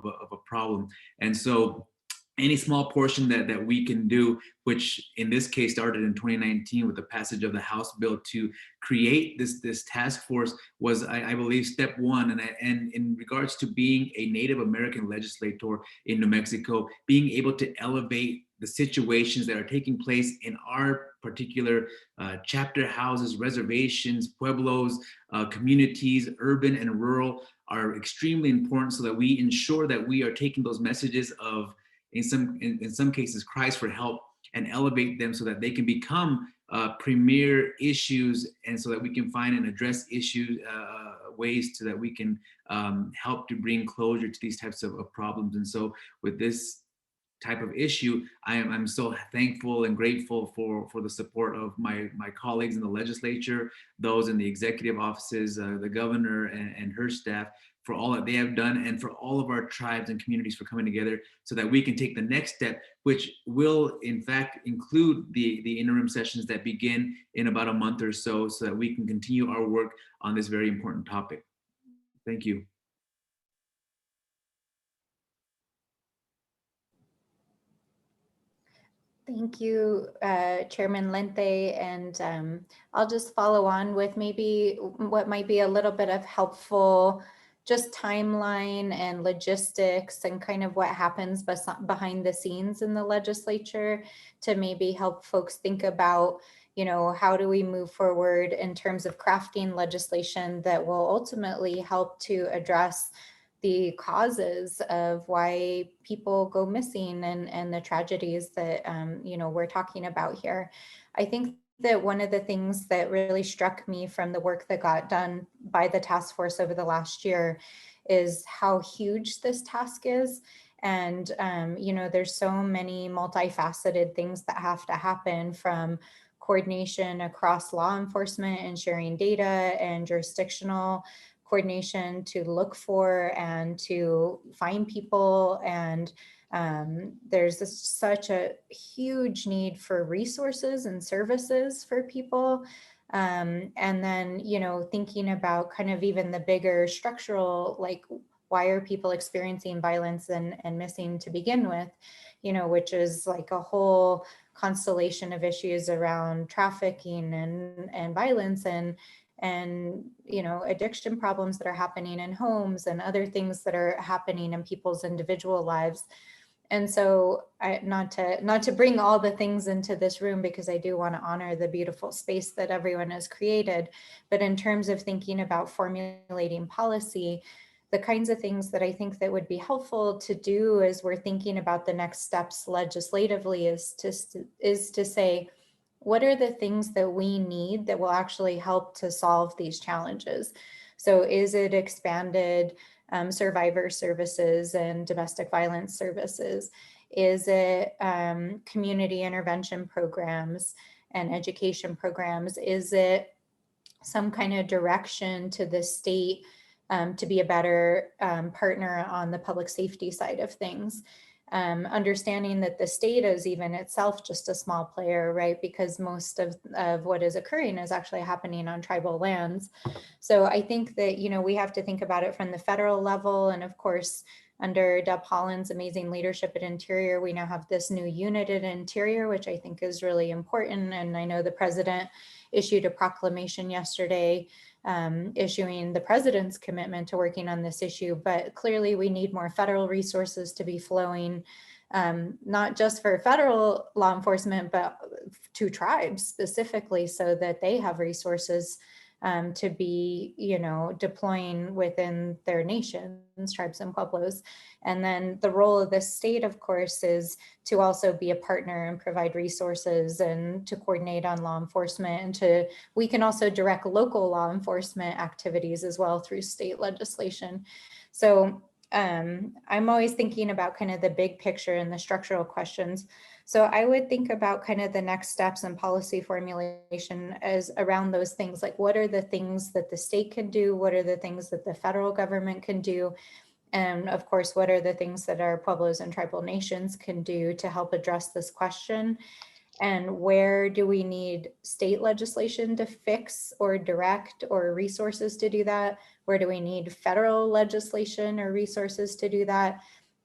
of a problem. And so any small portion that we can do, which in this case started in 2019 with the passage of the House bill to create this task force, was I believe step one. And in regards to being a Native American legislator in New Mexico, being able to elevate the situations that are taking place in our particular chapter houses, reservations, pueblos, communities, urban and rural, are extremely important, so that we ensure that we are taking those messages of, in some cases, cries for help, and elevate them so that they can become premier issues, and so that we can find and address issues, ways so that we can help to bring closure to these types of problems. And so with this type of issue, I'm so thankful and grateful for the support of my colleagues in the legislature, those in the executive offices, the governor and her staff, for all that they have done, and for all of our tribes and communities for coming together so that we can take the next step, which will in fact include the interim sessions that begin in about a month or so that we can continue our work on this very important topic. Thank you. Thank you, Chairman Lente. And I'll just follow on with maybe what might be a little bit of helpful just timeline and logistics and kind of what happens behind the scenes in the legislature to maybe help folks think about, how do we move forward in terms of crafting legislation that will ultimately help to address the causes of why people go missing and the tragedies that, we're talking about here. I think that one of the things that really struck me from the work that got done by the task force over the last year is how huge this task is. And, there's so many multifaceted things that have to happen, from coordination across law enforcement and sharing data and jurisdictional coordination to look for and to find people. And there's such a huge need for resources and services for people. And then, thinking about kind of even the bigger structural, like, why are people experiencing violence and missing to begin with, which is like a whole constellation of issues around trafficking and violence and addiction problems that are happening in homes and other things that are happening in people's individual lives. And so not to bring all the things into this room, because I do want to honor the beautiful space that everyone has created, but in terms of thinking about formulating policy, the kinds of things that I think that would be helpful to do as we're thinking about the next steps legislatively is to say, what are the things that we need that will actually help to solve these challenges? So is it expanded survivor services and domestic violence services? Is it community intervention programs and education programs? Is it some kind of direction to the state to be a better partner on the public safety side of things? Understanding that the state is even itself just a small player, right? Because most of what is occurring is actually happening on tribal lands. So I think that, we have to think about it from the federal level. And of course, under Deb Haaland's amazing leadership at Interior, we now have this new unit at Interior, which I think is really important. And I know the president issued a proclamation yesterday issuing the president's commitment to working on this issue, but clearly we need more federal resources to be flowing, not just for federal law enforcement, but to tribes specifically, so that they have resources to be, deploying within their nations, tribes and pueblos. And then the role of the state, of course, is to also be a partner and provide resources and to coordinate on law enforcement. And we can also direct local law enforcement activities as well through state legislation. So I'm always thinking about kind of the big picture and the structural questions. So I would think about kind of the next steps in policy formulation as around those things, like what are the things that the state can do? What are the things that the federal government can do? And of course, what are the things that our pueblos and tribal nations can do to help address this question? And where do we need state legislation to fix or direct or resources to do that? Where do we need federal legislation or resources to do that?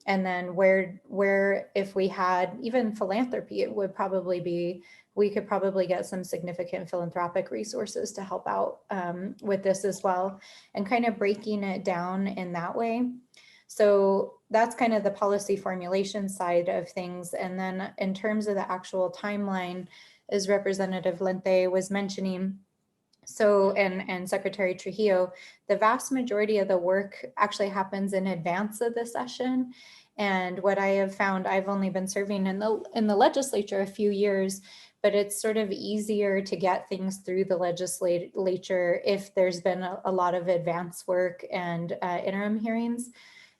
And then where if we had even philanthropy, it would probably be, we could probably get some significant philanthropic resources to help out with this as well, and kind of breaking it down in that way. So that's kind of the policy formulation side of things. And then in terms of the actual timeline, as Representative Lente was mentioning, so, and Secretary Trujillo, the vast majority of the work actually happens in advance of the session. And what I have found, I've only been serving in the legislature a few years, but it's sort of easier to get things through the legislature if there's been a lot of advance work and interim hearings.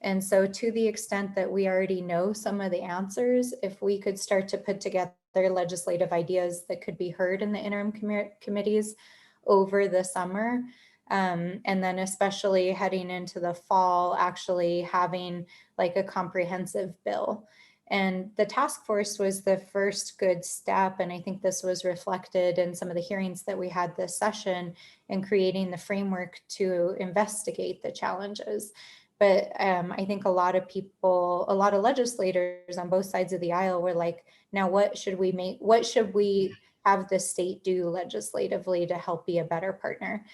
And so to the extent that we already know some of the answers, if we could start to put together legislative ideas that could be heard in the interim committees over the summer, and then especially heading into the fall, actually having like a comprehensive bill. And the task force was the first good step. And I think this was reflected in some of the hearings that we had this session in creating the framework to investigate the challenges. But I think a lot of people, a lot of legislators on both sides of the aisle were like, now what should we make, what should we have the state do legislatively to help be a better partner?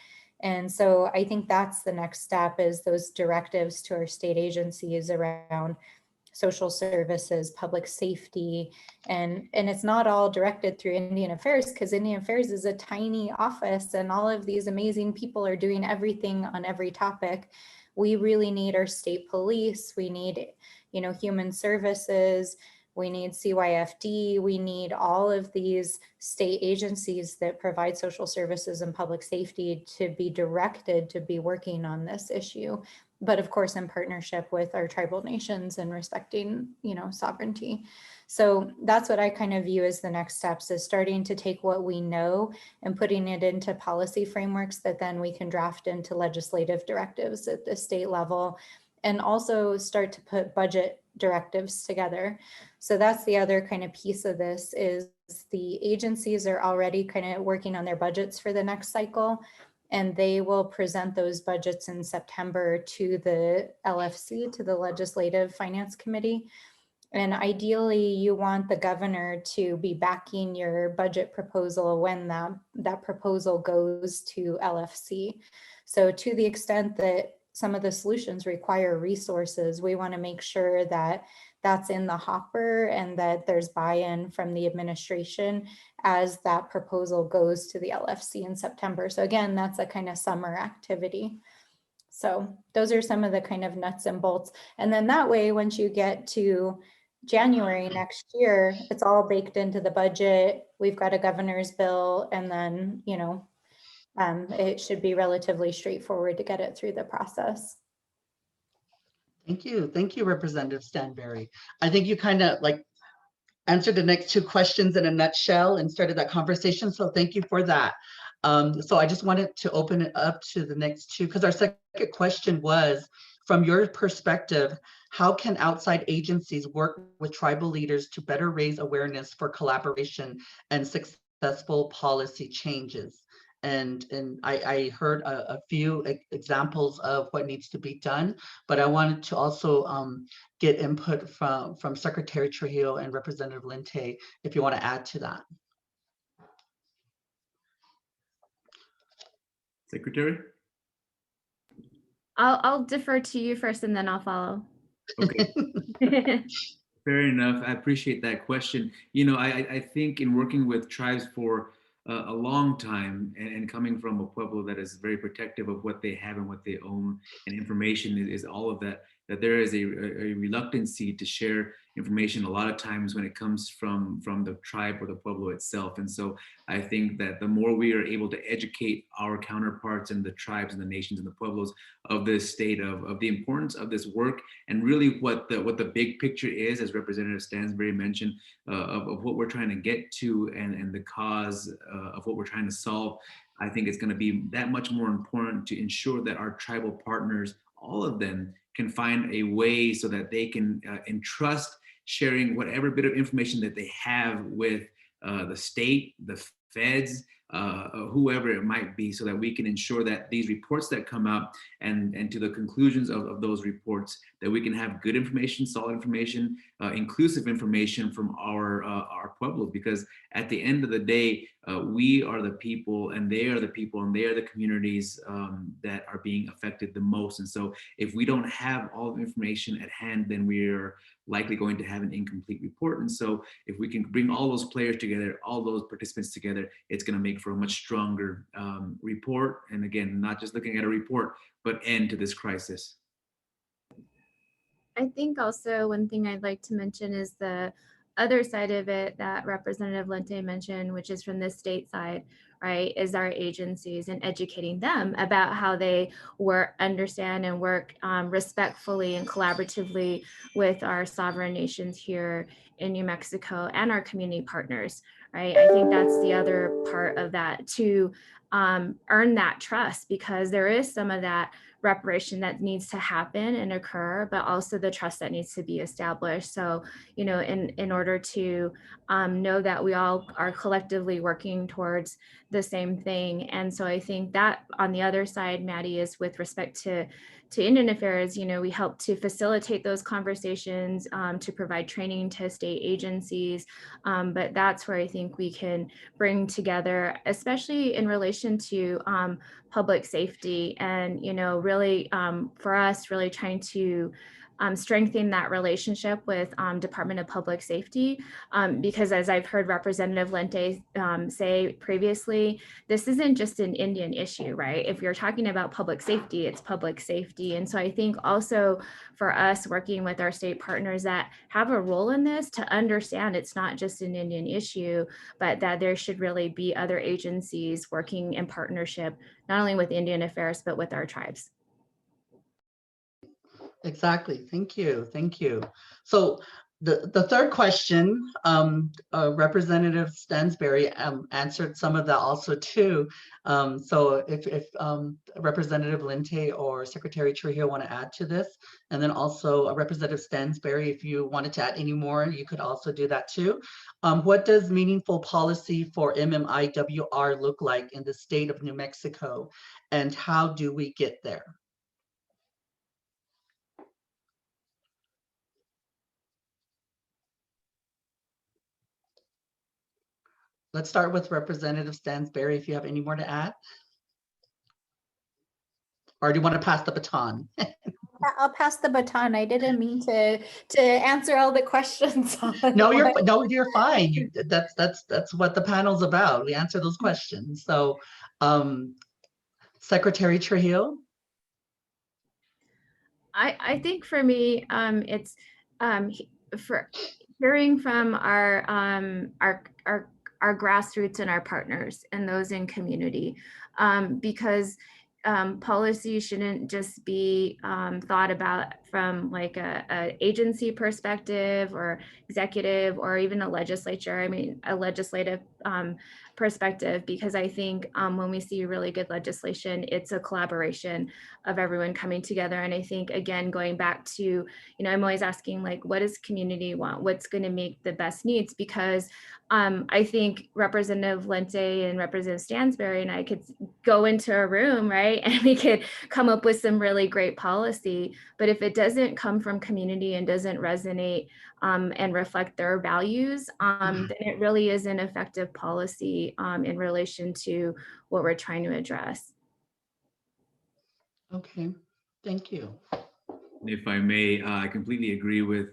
And so I think that's the next step, is those directives to our state agencies around social services, public safety, and it's not all directed through Indian Affairs, because Indian Affairs is a tiny office and all of these amazing people are doing everything on every topic. We really need our state police, we need, you know, human services, we need CYFD, we need all of these state agencies that provide social services and public safety to be directed to be working on this issue. But of course, in partnership with our tribal nations and respecting, you know, sovereignty. So that's what I kind of view as the next steps, is starting to take what we know and putting it into policy frameworks that then we can draft into legislative directives at the state level, and also start to put budget directives together. So that's the other kind of piece of this, is the agencies are already kind of working on their budgets for the next cycle, and they will present those budgets in September to the LFC, to the Legislative Finance Committee. And ideally, you want the governor to be backing your budget proposal when that proposal goes to LFC. So to the extent that some of the solutions require resources, we want to make sure that that's in the hopper and that there's buy-in from the administration as that proposal goes to the LFC in September. So again, that's a kind of summer activity. So those are some of the kind of nuts and bolts. And then that way, once you get to January next year, it's all baked into the budget. We've got a governor's bill, and then, you know, it should be relatively straightforward to get it through the process. Thank you. Thank you, Representative Stanberry. I think you kind of like answered the next two questions in a nutshell and started that conversation. So thank you for that. So I just wanted to open it up to the next two, because our second question was, from your perspective, how can outside agencies work with tribal leaders to better raise awareness for collaboration and successful policy changes? And I heard a few examples of what needs to be done, but I wanted to also get input from Secretary Trujillo and Representative Lente, if you want to add to that. Secretary? I'll defer to you first and then I'll follow. Okay. Fair enough. I appreciate that question. You know, I think in working with tribes for a long time, and coming from a pueblo that is very protective of what they have and what they own, and information is all of that, that there is a reluctancy to share information a lot of times when it comes from the tribe or the pueblo itself. And so I think that the more we are able to educate our counterparts in the tribes and the nations and the pueblos of this state, of the importance of this work, and really what the big picture is, as Representative Stansberry mentioned, of what we're trying to get to, and the cause of what we're trying to solve, I think it's going to be that much more important to ensure that our tribal partners, all of them, can find a way so that they can entrust sharing whatever bit of information that they have with the state, the feds, whoever it might be, so that we can ensure that these reports that come out and to the conclusions of those reports, that we can have good information, solid information, inclusive information from our pueblos, because at the end of the day, we are the people and they are the people and they are the communities that are being affected the most. And so if we don't have all the information at hand, then we're likely going to have an incomplete report. And so if we can bring all those players together, all those participants together, it's going to make for a much stronger report. And again, not just looking at a report, but end to this crisis. I think also one thing I'd like to mention is the other side of it that Representative Lente mentioned, which is from the state side, right, is our agencies and educating them about how they understand and work respectfully and collaboratively with our sovereign nations here in New Mexico and our community partners, right? I think that's the other part of that, to earn that trust, because there is some of that reparation that needs to happen and occur, but also the trust that needs to be established. So, you know, in order to know that we all are collectively working towards the same thing. And so I think that on the other side, Maddie, is with respect to Indian Affairs, you know, we help to facilitate those conversations, to provide training to state agencies. But that's where I think we can bring together, especially in relation to public safety, and, you know, really for us, really trying to strengthen that relationship with Department of Public Safety, because as I've heard Representative Lente say previously, this isn't just an Indian issue, right? If you're talking about public safety, it's public safety. And so I think also for us working with our state partners that have a role in this, to understand it's not just an Indian issue, but that there should really be other agencies working in partnership, not only with Indian Affairs, but with our tribes. Exactly. Thank you. Thank you. So the third question, Representative Stansberry answered some of that also too. So if Representative Lente or Secretary Trujillo want to add to this, and then also Representative Stansberry, if you wanted to add any more, you could also do that too. What does meaningful policy for MMIWR look like in the state of New Mexico, and how do we get there? Let's start with Representative Stansberry, if you have any more to add. Or do you want to pass the baton? I'll pass the baton. I didn't mean to answer all the questions. No, you're fine. That's what the panel's about. We answer those questions. So, Secretary Trujillo. I think for me, it's for hearing from our grassroots and our partners and those in community, because policy shouldn't just be thought about from like a agency perspective or executive or even a legislature. I mean, a legislative perspective, because I think when we see really good legislation, it's a collaboration of everyone coming together. And I think, again, going back to, you know, I'm always asking, like, what does community want? What's going to make the best needs? Because I think Representative Lente and Representative Stansberry and I could go into a room, right, and we could come up with some really great policy. But if it doesn't come from community and doesn't resonate and reflect their values, then it really is an effective policy in relation to what we're trying to address. Okay, thank you. If I may, I completely agree with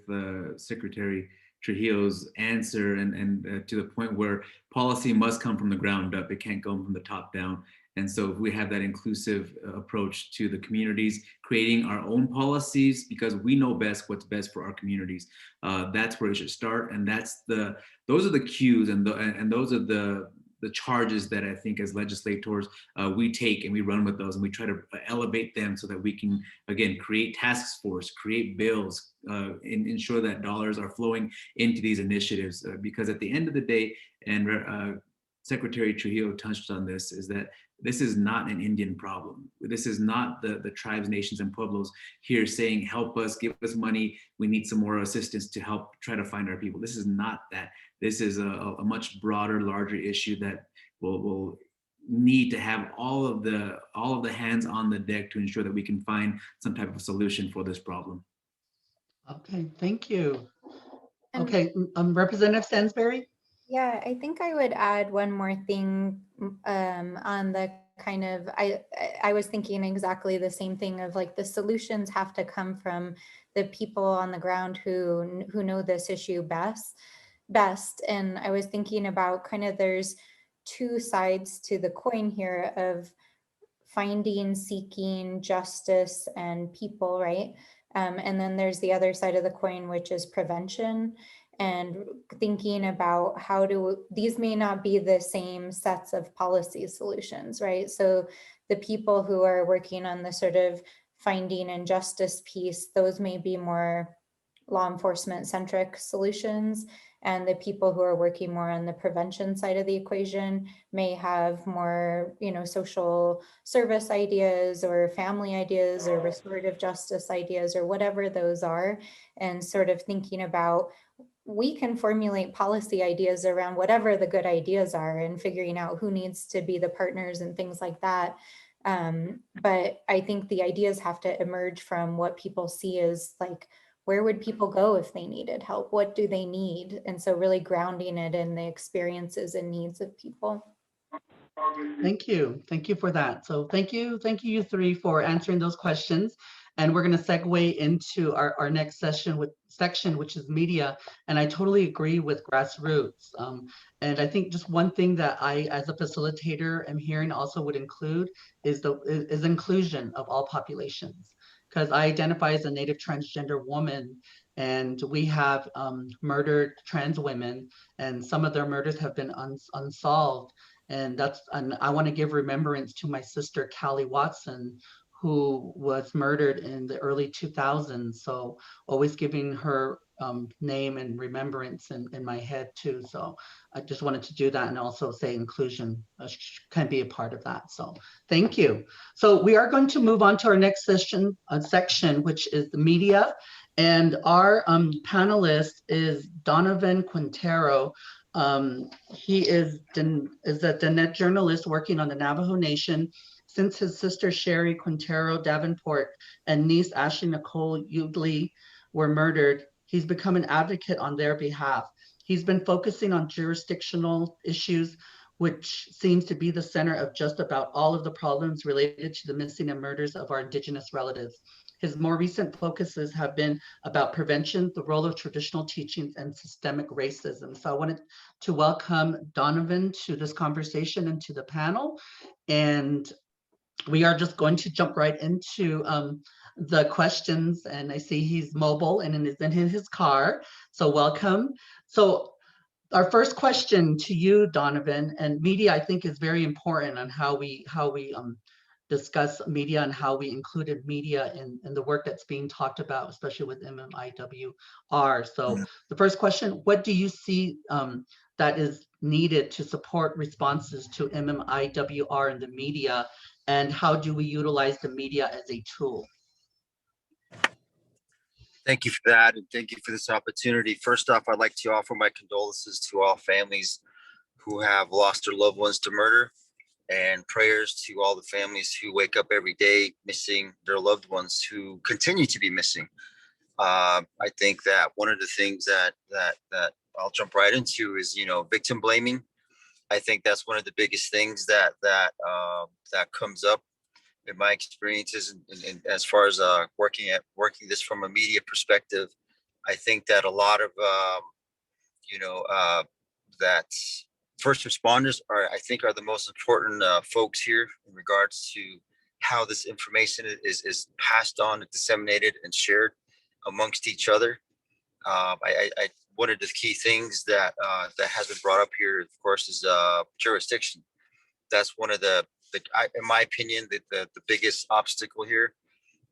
Secretary Trujillo's answer, and to the point where policy must come from the ground up. It can't come from the top down. And so if we have that inclusive approach to the communities, creating our own policies, because we know best what's best for our communities, that's where it should start. And those are the cues, and those are the charges that I think as legislators we take and we run with those, and we try to elevate them so that we can, again, create task force, create bills, and ensure that dollars are flowing into these initiatives. Because at the end of the day, and Secretary Trujillo touched on this, is that this is not an Indian problem. This is not the tribes, nations, and pueblos here saying, help us, give us money, we need some more assistance to help try to find our people. This is not that. This is a much broader, larger issue that will need to have all of the hands on the deck to ensure that we can find some type of solution for this problem. Okay, thank you. And Okay, Representative Stansberry? yeah, I think I would add one more thing on the kind of, I was thinking exactly the same thing of like the solutions have to come from the people on the ground who know this issue best. And I was thinking about kind of there's two sides to the coin here of finding, seeking justice and people, right? And then there's the other side of the coin, which is prevention and thinking about how these may not be the same sets of policy solutions, right? So the people who are working on the sort of finding and justice piece, those may be more law enforcement centric solutions. And the people who are working more on the prevention side of the equation may have more, social service ideas or family ideas or restorative justice ideas or whatever those are, and sort of thinking about, we can formulate policy ideas around whatever the good ideas are and figuring out who needs to be the partners and things like that. But I think the ideas have to emerge from what people see as like, where would people go if they needed help? What do they need? And so really grounding it in the experiences and needs of people. Thank you. Thank you for that. So thank you, you three, for answering those questions. And we're going to segue into our next section, which is media. And I totally agree with grassroots. And I think just one thing that I, as a facilitator, am hearing also would include is inclusion of all populations. Because I identify as a Native transgender woman, and we have murdered trans women, and some of their murders have been unsolved. And I want to give remembrance to my sister, Callie Watson, who was murdered in the early 2000s. So always giving her name and remembrance in my head too. So I just wanted to do that and also say inclusion can be a part of that. So thank you. So we are going to move on to our next section, which is the media. And our panelist is Donovan Quintero. He is a Diné journalist working on the Navajo Nation. Since his sister Sherry Quintero Davenport and niece Ashley Nicole Ugley were murdered, he's become an advocate on their behalf. He's been focusing on jurisdictional issues, which seems to be the center of just about all of the problems related to the missing and murders of our Indigenous relatives. His more recent focuses have been about prevention, the role of traditional teachings, and systemic racism. So I wanted to welcome Donovan to this conversation and to the panel. And we are just going to jump right into the questions. And I see he's mobile and is in his car. So welcome. So our first question to you, Donovan, and media, I think, is very important on how we discuss media and how we included media in the work that's being talked about, especially with MMIWR. So the first question, what do you see that is needed to support responses to MMIWR in the media, and how do we utilize the media as a tool? Thank you for that, and thank you for this opportunity. First off, I'd like to offer my condolences to all families who have lost their loved ones to murder, and prayers to all the families who wake up every day missing their loved ones who continue to be missing. I think that one of the things that I'll jump right into is, victim blaming. I think that's one of the biggest things that comes up in my experiences, and as far as working this from a media perspective. I think that a lot of that first responders are the most important folks here in regards to how this information is passed on and disseminated and shared amongst each other. One of the key things that has been brought up here, of course, is jurisdiction. That's one of in my opinion, the biggest obstacle here.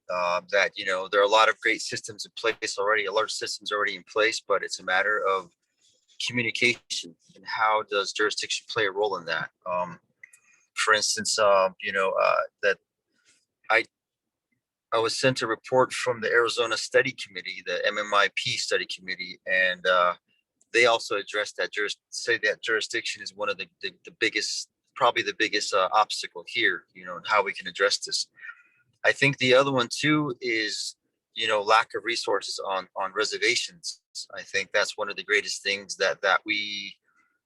That there are a lot of great systems in place already, large systems already in place, but it's a matter of communication and how does jurisdiction play a role in that. For instance, that I was sent a report from the Arizona Study Committee, the MMIP Study Committee, and they also addressed that say that jurisdiction is one of the biggest probably the biggest obstacle here, and how we can address this. I think the other one too is, lack of resources on reservations. I think that's one of the greatest things that we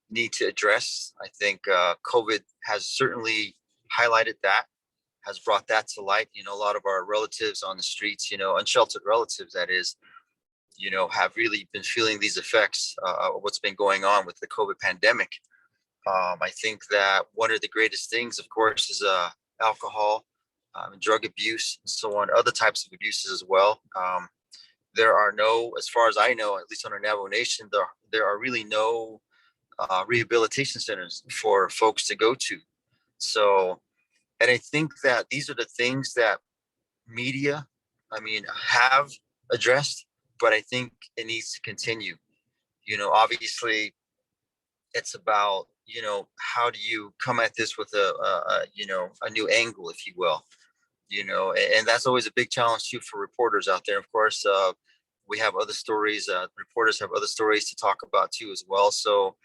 need to address. I think COVID has certainly highlighted that, has brought that to light. A lot of our relatives on the streets, unsheltered relatives, that is, have really been feeling these effects of what's been going on with the COVID pandemic. I think that one of the greatest things, of course, is alcohol, drug abuse, and so on, other types of abuses as well. There are no, as far as I know, at least on our Navajo Nation, there are really no rehabilitation centers for folks to go to. So, and I think that these are the things that media, have addressed, but I think it needs to continue. Obviously, it's about, how do you come at this with a new angle, if you will, and that's always a big challenge too for reporters out there. Of course, we have other stories, reporters have other stories to talk about too as well. So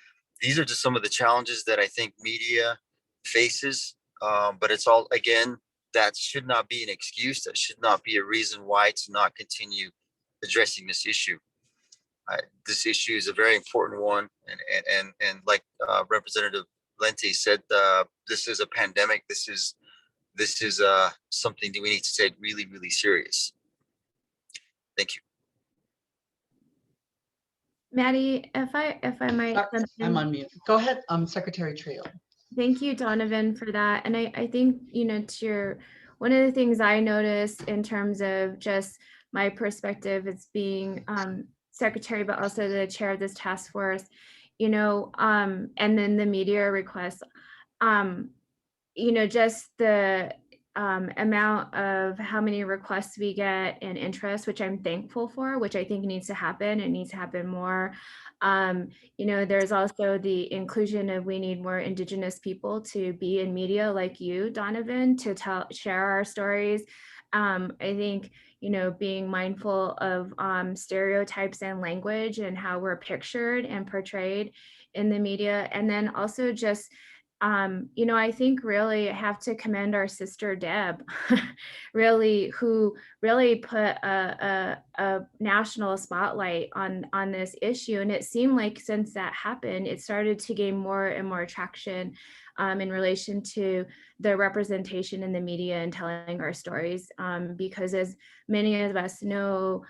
these are just some of the challenges that I think media faces. But it's all, again, that should not be an excuse. That should not be a reason why to not continue addressing this issue. This issue is a very important one, and like Representative Lente said, this is a pandemic. This is something that we need to take really, really serious. Thank you. Maddie, if I might jump in. I'm on mute. Go ahead, Secretary Trio. Thank you, Donovan, for that. And I think, one of the things I noticed in terms of just my perspective as being secretary, but also the chair of this task force, and then the media requests, just the amount of how many requests we get and interest, which I'm thankful for, which I think needs to happen. It needs to happen more. There's also the inclusion of, we need more Indigenous people to be in media like you, Donovan, to share our stories. I think, being mindful of stereotypes and language and how we're pictured and portrayed in the media. And then also just, I think really have to commend our sister Deb, really, who really put a national spotlight on this issue. And it seemed like since that happened, it started to gain more and more traction in relation to the representation in the media and telling our stories. Because as many of us know,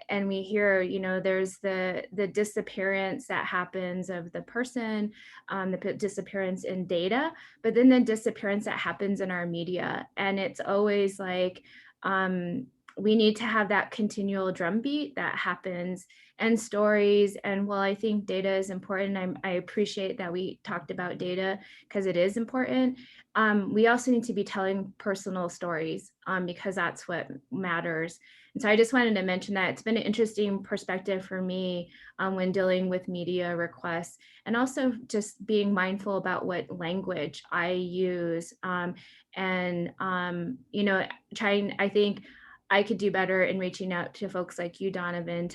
and we hear, there's the disappearance that happens of the person, the disappearance in data, but then the disappearance that happens in our media. And it's always like, we need to have that continual drumbeat that happens and stories. And while I think data is important, I appreciate that we talked about data because it is important. We also need to be telling personal stories because that's what matters. And so I just wanted to mention that it's been an interesting perspective for me when dealing with media requests, and also just being mindful about what language I use, and trying, I think I could do better in reaching out to folks like you, Donovan,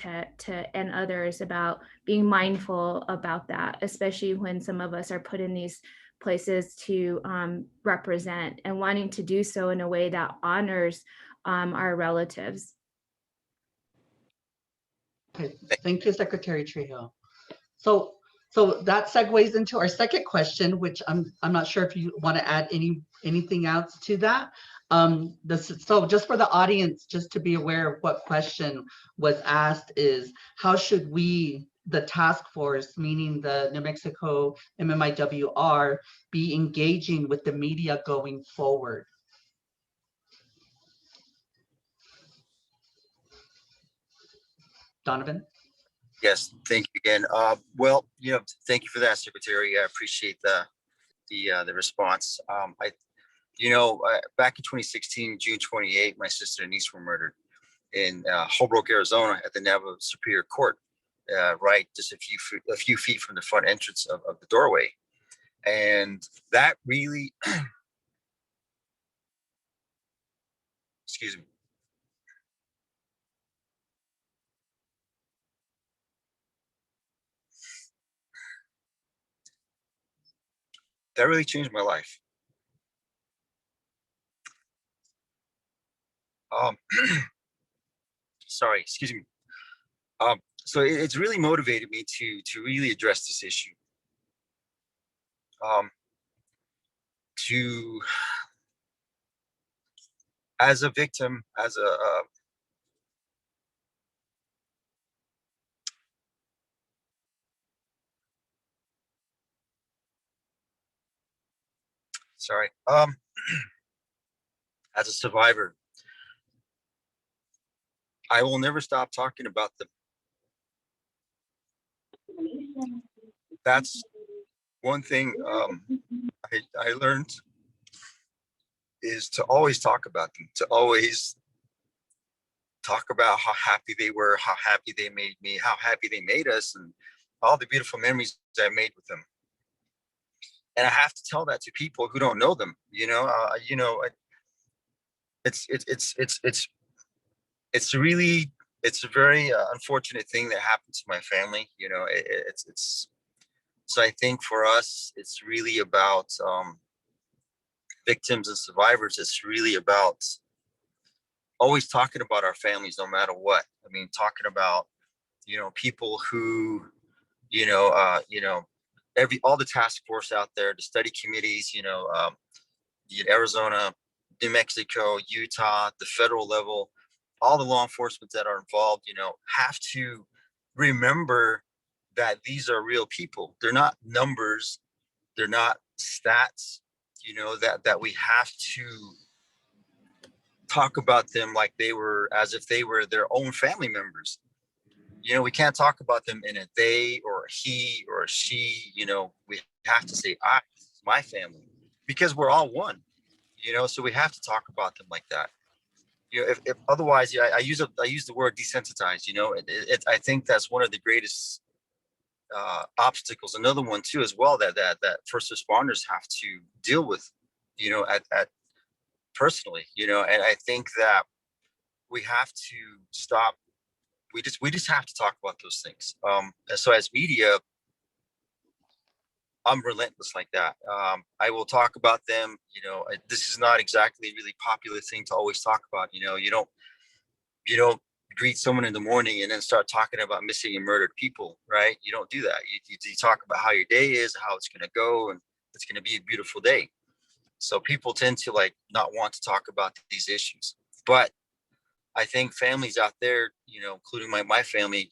and others about being mindful about that, especially when some of us are put in these places to represent, and wanting to do so in a way that honors our relatives. Okay, thank you, Secretary Trejo. So that segues into our second question, which I'm not sure if you want to add anything else to that. So just for the audience, just to be aware of what question was asked, is how should we, the task force, meaning the New Mexico MMIWR, be engaging with the media going forward? Donovan? Yes, thank you again. Well, thank you for that, Secretary. I appreciate the response. Back in 2016, June 28, my sister and niece were murdered in Holbrook, Arizona, at the Navajo Superior Court, right just a few feet from the front entrance of the doorway, and that really, excuse me. that really changed my life. Sorry, excuse me. So it's really motivated me to really address this issue. To as a victim, as a sorry, as a survivor, I will never stop talking about them. That's one thing I learned, is to always talk about them, to always talk about how happy they were, how happy they made me, how happy they made us, and all the beautiful memories I made with them. And I have to tell that to people who don't know them. It's really, it's a very unfortunate thing that happened to my family. It's so I think for us, it's really about victims and survivors. It's really about always talking about our families, no matter what. I mean, talking about, people who, all the task force out there, the study committees, Arizona, New Mexico, Utah, the federal level, all the law enforcement that are involved, have to remember that these are real people. They're not numbers. They're not stats, that we have to talk about them like they were, as if they were their own family members. We can't talk about them in a they or a he or a she. We have to say I, my family, because we're all one. So we have to talk about them like that. If otherwise, I use the word desensitized. I think that's one of the greatest obstacles. Another one too, as well, that first responders have to deal with, at personally, and I think that we have to stop. We just have to talk about those things. And so as media, I'm relentless like that. I will talk about them. This is not exactly a really popular thing to always talk about. You don't greet someone in the morning and then start talking about missing and murdered people, right? You don't do that. You talk about how your day is, how it's going to go, and it's going to be a beautiful day. So people tend to not want to talk about these issues. But I think families out there, including my family,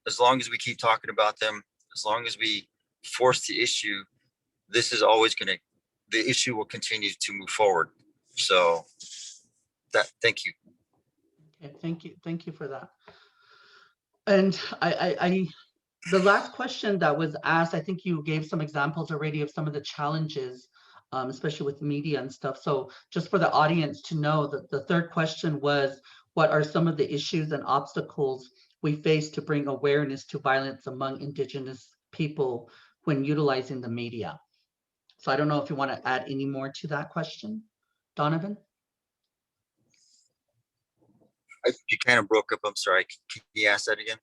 as long as we keep talking about them, as long as we force the issue, this is always the issue will continue to move forward. So thank you. Okay, thank you for that. And the last question that was asked, I think you gave some examples already of some of the challenges, especially with media and stuff. So just for the audience to know, that the third question was, what are some of the issues and obstacles we face to bring awareness to violence among Indigenous people when utilizing the media? So I don't know if you want to add any more to that question, Donovan? You kind of broke up. I'm sorry. Can you ask that again?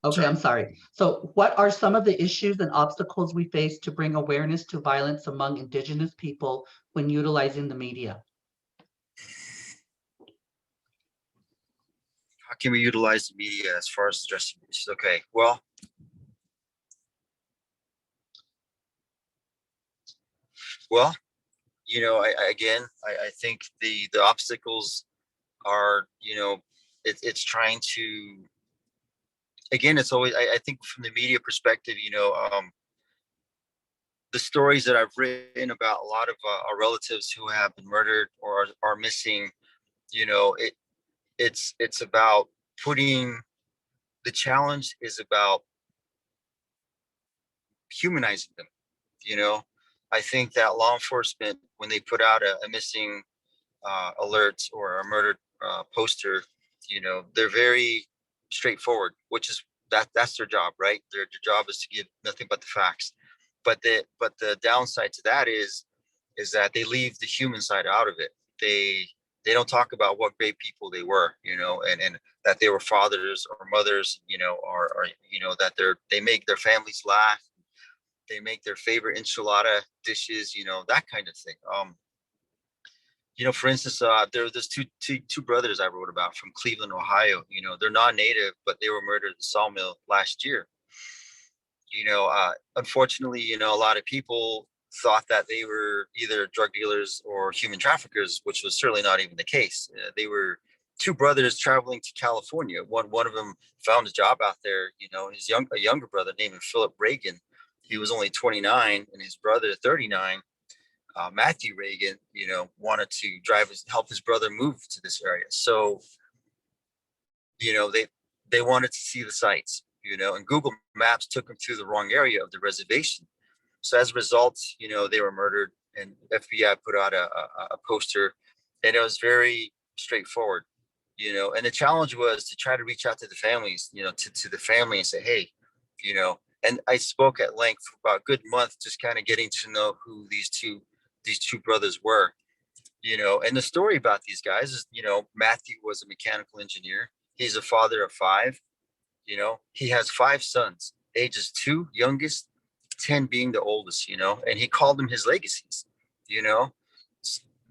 Okay, I'm sorry. So what are some of the issues and obstacles we face to bring awareness to violence among Indigenous people when utilizing the media? How can we utilize the media as far as addressing issues? Okay, well, I think the obstacles are, it's trying to, again, it's always, I think from the media perspective, the stories that I've written about a lot of our relatives who have been murdered or are missing, it's about the challenge is about humanizing them. I think that law enforcement, when they put out a missing alert or a murdered poster, they're very straightforward, which is that's their job, right? Their job is to give nothing but the facts. But the downside to that is that they leave the human side out of it. They don't talk about what great people they were, and that they were fathers or mothers, or that they make their families laugh. They make their favorite enchilada dishes, that kind of thing. For instance, there's two brothers I wrote about from Cleveland, Ohio. They're non-native, but they were murdered in a sawmill last year. Unfortunately, a lot of people thought that they were either drug dealers or human traffickers, which was certainly not even the case. They were two brothers traveling to California. One of them found a job out there. A younger brother named Philip Reagan. He was only 29, and his brother 39. Matthew Reagan, wanted to help his brother move to this area. So, they wanted to see the sights, and Google Maps took them through the wrong area of the reservation. So as a result, they were murdered, and FBI put out a poster, and it was very straightforward, and the challenge was to try to reach out to the families, to the family and say, hey, and I spoke at length for about a good month, just kind of getting to know who these two brothers were, and the story about these guys is, Matthew was a mechanical engineer. He's a father of 5. He has 5 sons, ages 2 youngest, 10 being the oldest, and he called them his legacies,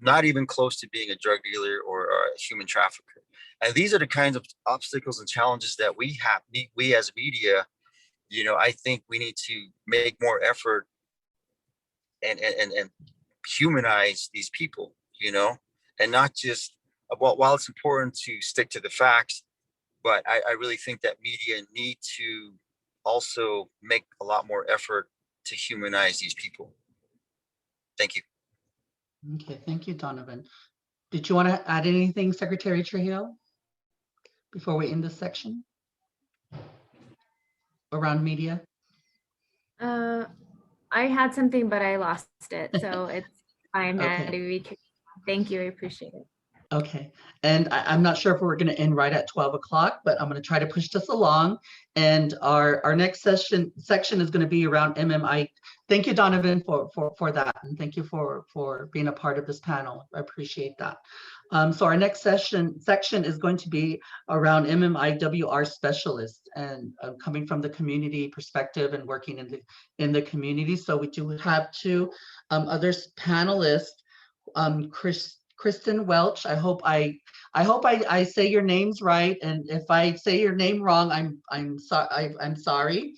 not even close to being a drug dealer or a human trafficker. And these are the kinds of obstacles and challenges that we as media, I think we need to make more effort and humanize these people, and not just, while it's important to stick to the facts, but I really think that media need to also make a lot more effort to humanize these people. Thank you. Okay, thank you, Donovan. Did you want to add anything, Secretary Trujillo, before we end this section around media? I had something, but I lost it. So I'm Okay. Maddie. Thank you. I appreciate it. Okay, and I'm not sure if we're going to end right at 12 o'clock, but I'm going to try to push this along. And our next section is going to be around MMI. Thank you, Donovan, for that, and thank you for being a part of this panel. I appreciate that. So our next section is going to be around MMIWR specialists and coming from the community perspective and working in the community. So we do have 2 other panelists, Kristen Welch. I hope I say your names right, and if I say your name wrong, I'm sorry.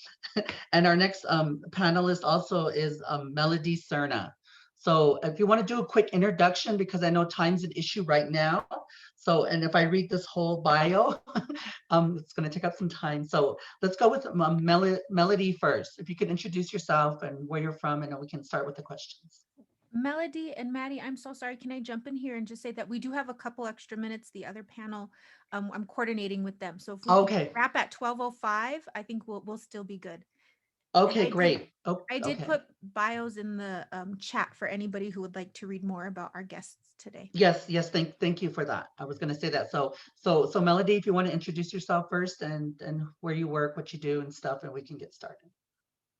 And our next panelist also is Melody Cerna. So if you want to do a quick introduction, because I know time's an issue right now. So, and if I read this whole bio, it's going to take up some time. So let's go with Melody first. If you could introduce yourself and where you're from, and then we can start with the questions. Melody and Maddie, I'm so sorry. Can I jump in here and just say that we do have a couple extra minutes? The other panel, I'm coordinating with them. So if we Okay. wrap at 12:05, I think we'll still be good. Okay, great. I did put bios in the chat for anybody who would like to read more about our guests today. Yes. Thank you for that. I was going to say that. So Melody, if you want to introduce yourself first and where you work, what you do and stuff, and we can get started.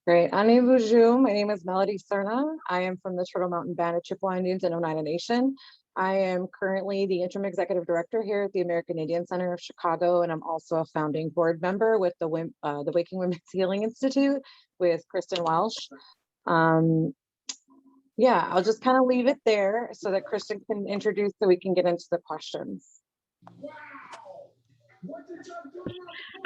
Great. Ani Vuju. My name is Melody Cerna. I am from the Turtle Mountain Band of Chippewa Indians and Oneida Nation. I am currently the interim executive director here at the American Indian Center of Chicago, and I'm also a founding board member with the Waking Women's Healing Institute with Kristen Welsh. Yeah, I'll just kind of leave it there so that Kristen can introduce so we can get into the questions.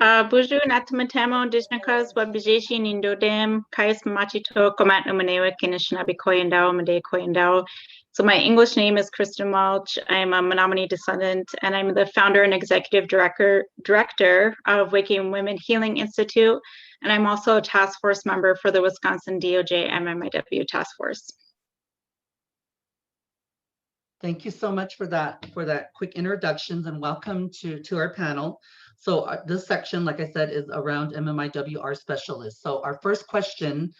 Buju Natamatamo Disnakas Wabijishi Nindodem Kais Machito Komat Umanewa Kinishinabi Koyandao Made Koyandao. So my English name is Kristen Welch. I'm a Menominee descendant, and I'm the founder and executive director of Waking Women Healing Institute, and I'm also a task force member for the Wisconsin DOJ MMIW task force. Thank you so much for that quick introductions, and welcome to our panel. So this section, like I said, is around MMIWR specialists. So our first question,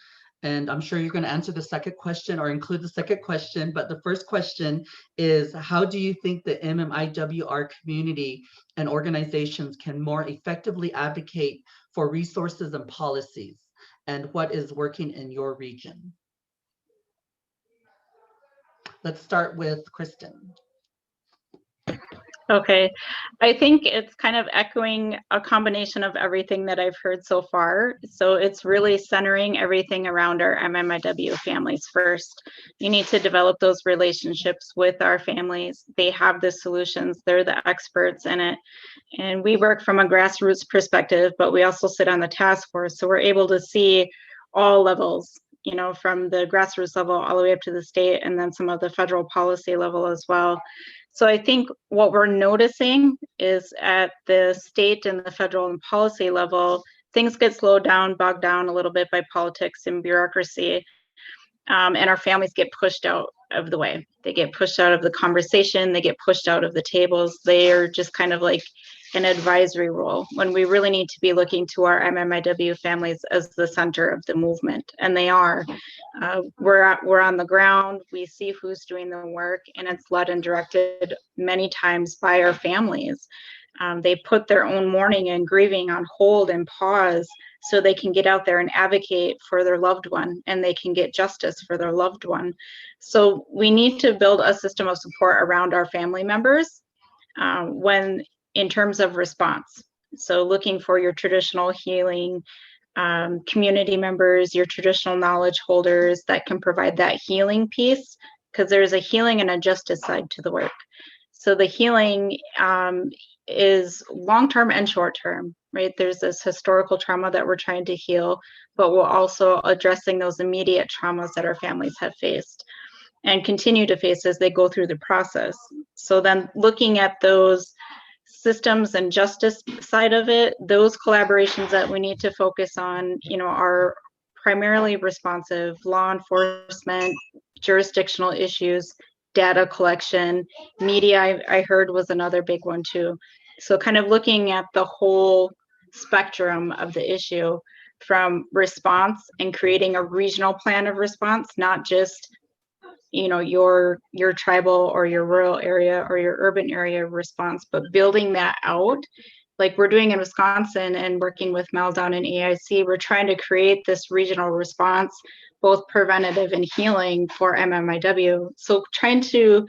and I'm sure you're going to answer the second question or include the second question, but the first question is, how do you think the MMIWR community and organizations can more effectively advocate for resources and policies? And what is working in your region? Let's start with Kristen. Okay, I think it's kind of echoing a combination of everything that I've heard so far. So it's really centering everything around our MMIW families first. You need to develop those relationships with our families. They have the solutions, they're the experts in it. And we work from a grassroots perspective, but we also sit on the task force. So we're able to see all levels, you know, from the grassroots level all the way up to the state, and then some of the federal policy level as well. So I think what we're noticing is at the state and the federal and policy level, things get slowed down, bogged down a little bit by politics and bureaucracy. And our families get pushed out of the way. They get pushed out of the conversation. They get pushed out of the tables. They are just kind of like an advisory role when we really need to be looking to our MMIW families as the center of the movement. And they are. We're on the ground. We see who's doing the work, and it's led and directed many times by our families. They put their own mourning and grieving on hold and pause so they can get out there and advocate for their loved one, and they can get justice for their loved one. So we need to build a system of support around our family members when in terms of response. So looking for your traditional healing community members, your traditional knowledge holders that can provide that healing piece, because there's a healing and a justice side to the work. So the healing is long-term and short-term, right? There's this historical trauma that we're trying to heal, but we're also addressing those immediate traumas that our families have faced and continue to face as they go through the process. So then looking at those systems and justice side of it, those collaborations that we need to focus on, you know, are primarily responsive law enforcement, jurisdictional issues, data collection, media I heard was another big one too. So kind of looking at the whole spectrum of the issue from response and creating a regional plan of response, not just, you know, your tribal or your rural area or your urban area response, but building that out like we're doing in Wisconsin and working with Meltdown and AIC. We're trying to create this regional response, both preventative and healing for MMIW. So trying to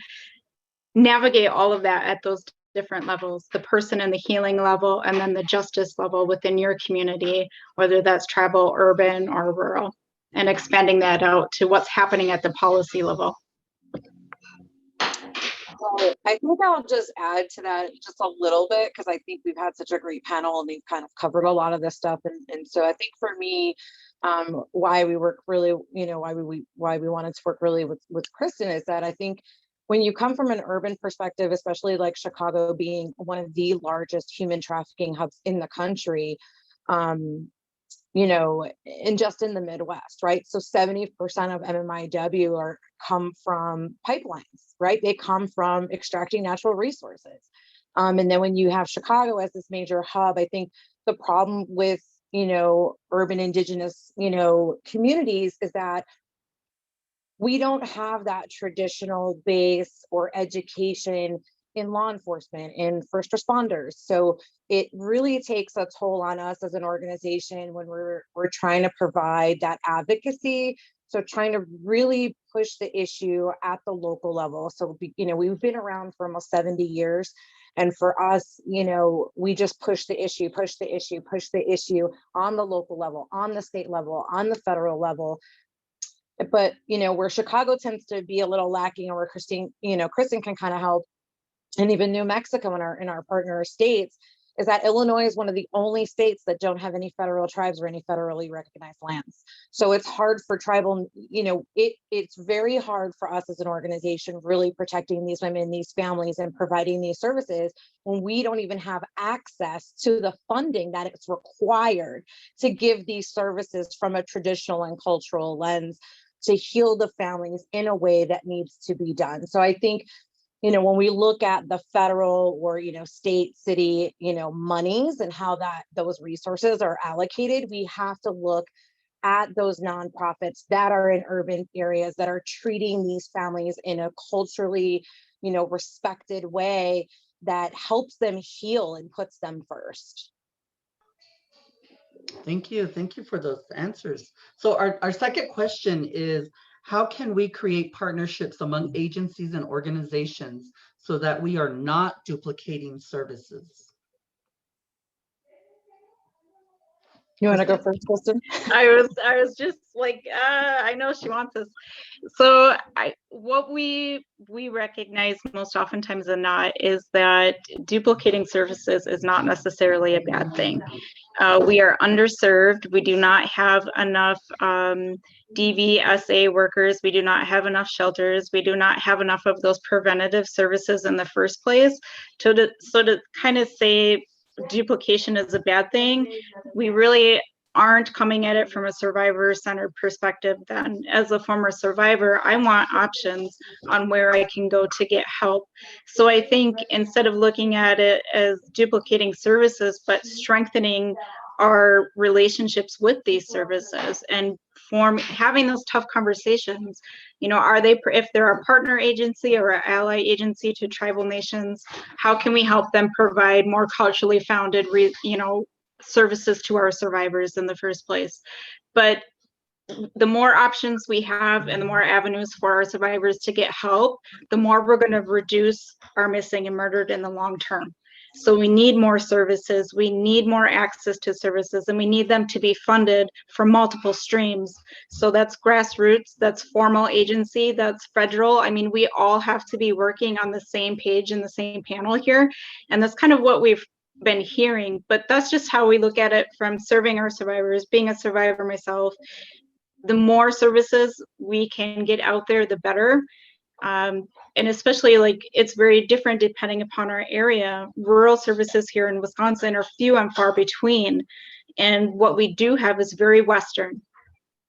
navigate all of that at those different levels, the person in the healing level, and then the justice level within your community, whether that's tribal, urban, or rural, and expanding that out to what's happening at the policy level. Well, I think I'll just add to that just a little bit, because I think we've had such a great panel and they've kind of covered a lot of this stuff. And so I think for me, why we work really, you know, why we wanted to work really with Kristen is that I think when you come from an urban perspective, especially like Chicago being one of the largest human trafficking hubs in the country, you know, and just in the Midwest, right? So 70% of MMIW come from pipelines, right? They come from extracting natural resources. And then when you have Chicago as this major hub, I think the problem with, you know, urban indigenous, you know, communities is that we don't have that traditional base or education in law enforcement and first responders. So it really takes a toll on us as an organization when we're trying to provide that advocacy. So trying to really push the issue at the local level. So, you know, we've been around for almost 70 years. And for us, you know, we just push the issue on the local level, on the state level, on the federal level. But, you know, where Chicago tends to be a little lacking, or where Kristen can kind of help, and even New Mexico in our partner states, is that Illinois is one of the only states that don't have any federal tribes or any federally recognized lands. So it's hard for tribal, you know, it's very hard for us as an organization really protecting these women, these families, and providing these services when we don't even have access to the funding that it's required to give these services from a traditional and cultural lens to heal the families in a way that needs to be done. So I think, you know, when we look at the federal or, you know, state, city, you know, monies and how those resources are allocated, we have to look at those nonprofits that are in urban areas that are treating these families in a culturally, you know, respected way that helps them heal and puts them first. Thank you. Thank you for those answers. So our second question is, how can we create partnerships among agencies and organizations so that we are not duplicating services? You want to go first, Kristen? I was just like, I know she wants this. So what we recognize most oftentimes than not is that duplicating services is not necessarily a bad thing. We are underserved. We do not have enough DVSA workers. We do not have enough shelters. We do not have enough of those preventative services in the first place. So to kind of say duplication is a bad thing, we really aren't coming at it from a survivor-centered perspective. Then as a former survivor, I want options on where I can go to get help. So I think instead of looking at it as duplicating services, but strengthening our relationships with these services and having those tough conversations, you know, if they're a partner agency or an ally agency to tribal nations, how can we help them provide more culturally founded, services to our survivors in the first place? But the more options we have and the more avenues for our survivors to get help, the more we're going to reduce our missing and murdered in the long term. So we need more services, we need more access to services, and we need them to be funded from multiple streams. So that's grassroots, that's formal agency, that's federal. I mean, we all have to be working on the same page in the same panel here. And that's kind of what we've been hearing, but that's just how we look at it from serving our survivors, being a survivor myself. The more services we can get out there, the better. And especially, like, it's very different depending upon our area. Rural services here in Wisconsin are few and far between. And what we do have is very Western,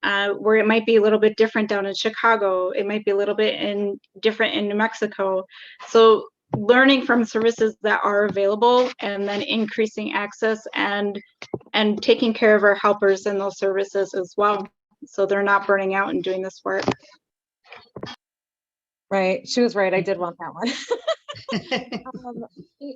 where it might be a little bit different down in Chicago. It might be a little bit different in New Mexico. So learning from services that are available and then increasing access and taking care of our helpers in those services as well, so they're not burning out and doing this work. Right. She was right. I did want that one.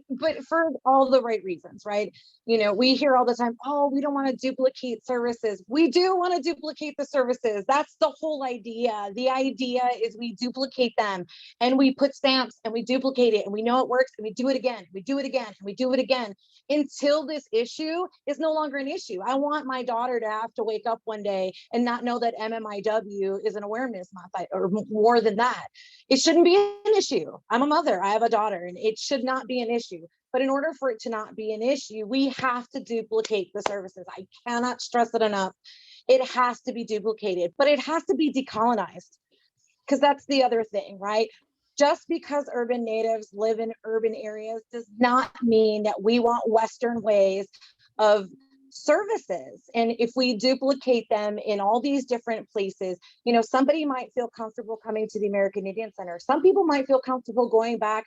But for all the right reasons, right? You know, we hear all the time, oh, we don't want to duplicate services. We do want to duplicate the services. That's the whole idea. The idea is we duplicate them and we put stamps and we duplicate it and we know it works and we do it again. We do it again and we do it again until this issue is no longer an issue. I want my daughter to have to wake up one day and not know that MMIW is an awareness month or more than that. It shouldn't be an issue. I'm a mother. I have a daughter, and it should not be an issue. But in order for it to not be an issue, we have to duplicate the services. I cannot stress it enough. It has to be duplicated, but it has to be decolonized, because that's the other thing, right? Just because urban natives live in urban areas does not mean that we want Western ways of services. And if we duplicate them in all these different places, you know, somebody might feel comfortable coming to the American Indian Center. Some people might feel comfortable going back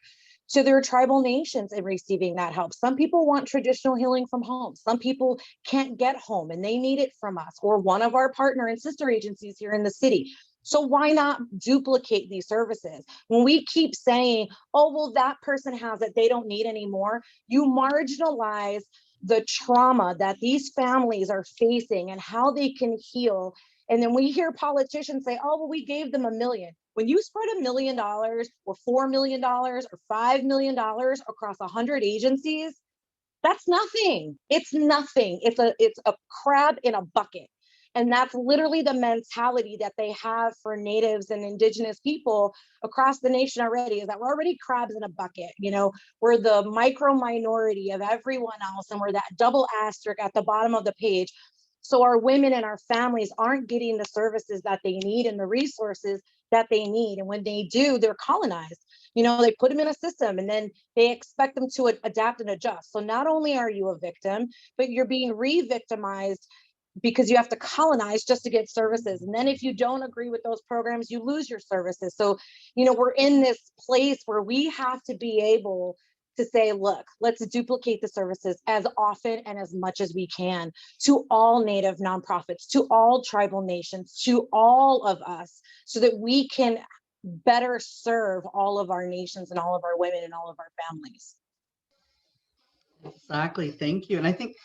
to their tribal nations and receiving that help. Some people want traditional healing from home. Some people can't get home and they need it from us or one of our partner and sister agencies here in the city. So why not duplicate these services? When we keep saying, oh, well, that person has it, they don't need anymore, you marginalize the trauma that these families are facing and how they can heal. And then we hear politicians say, oh, well, we gave them $1 million. When you spread $1 million or $4 million or $5 million across 100 agencies, that's nothing. It's nothing. It's a crab in a bucket. And that's literally the mentality that they have for natives and indigenous people across the nation already, is that we're already crabs in a bucket. You know, we're the micro minority of everyone else, and we're that double asterisk at the bottom of the page. So our women and our families aren't getting the services that they need and the resources that they need. And when they do, they're colonized. You know, they put them in a system and then they expect them to adapt and adjust. So not only are you a victim, but you're being re-victimized because you have to colonize just to get services. And then if you don't agree with those programs, you lose your services. So, you know, we're in this place where we have to be able to say, look, let's duplicate the services as often and as much as we can to all Native nonprofits, to all tribal nations, to all of us, so that we can better serve all of our nations and all of our women and all of our families. Exactly. Thank you. And I think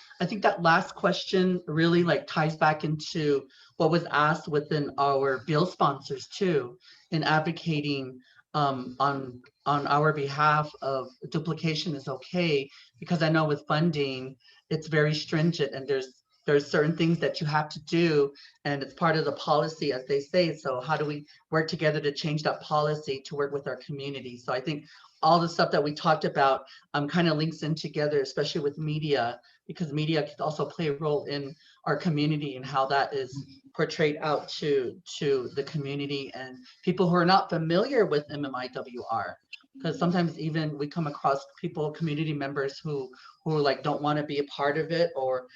that last question really like ties back into what was asked within our bill sponsors too, in advocating on our behalf of duplication is okay, because I know with funding, it's very stringent and there's certain things that you have to do, and it's part of the policy, as they say. So how do we work together to change that policy to work with our community? So I think all the stuff that we talked about kind of links in together, especially with media, because media can also play a role in our community and how that is portrayed out to the community and people who are not familiar with MMIWR. Because sometimes even we come across people, community members who like don't want to be a part of it, or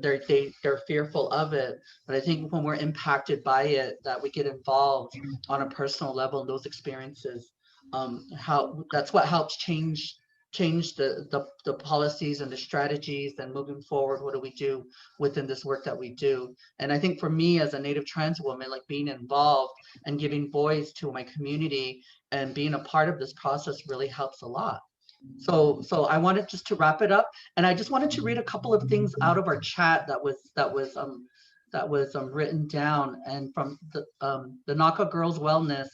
they're fearful of it. But I think when we're impacted by it, that we get involved on a personal level in those experiences. How that's what helps change the policies and the strategies, and moving forward, what do we do within this work that we do? And I think for me as a Native trans woman, like being involved and giving voice to my community and being a part of this process really helps a lot. So I wanted just to wrap it up, and I just wanted to read a couple of things out of our chat that was written down, and from the Naka Girls Wellness.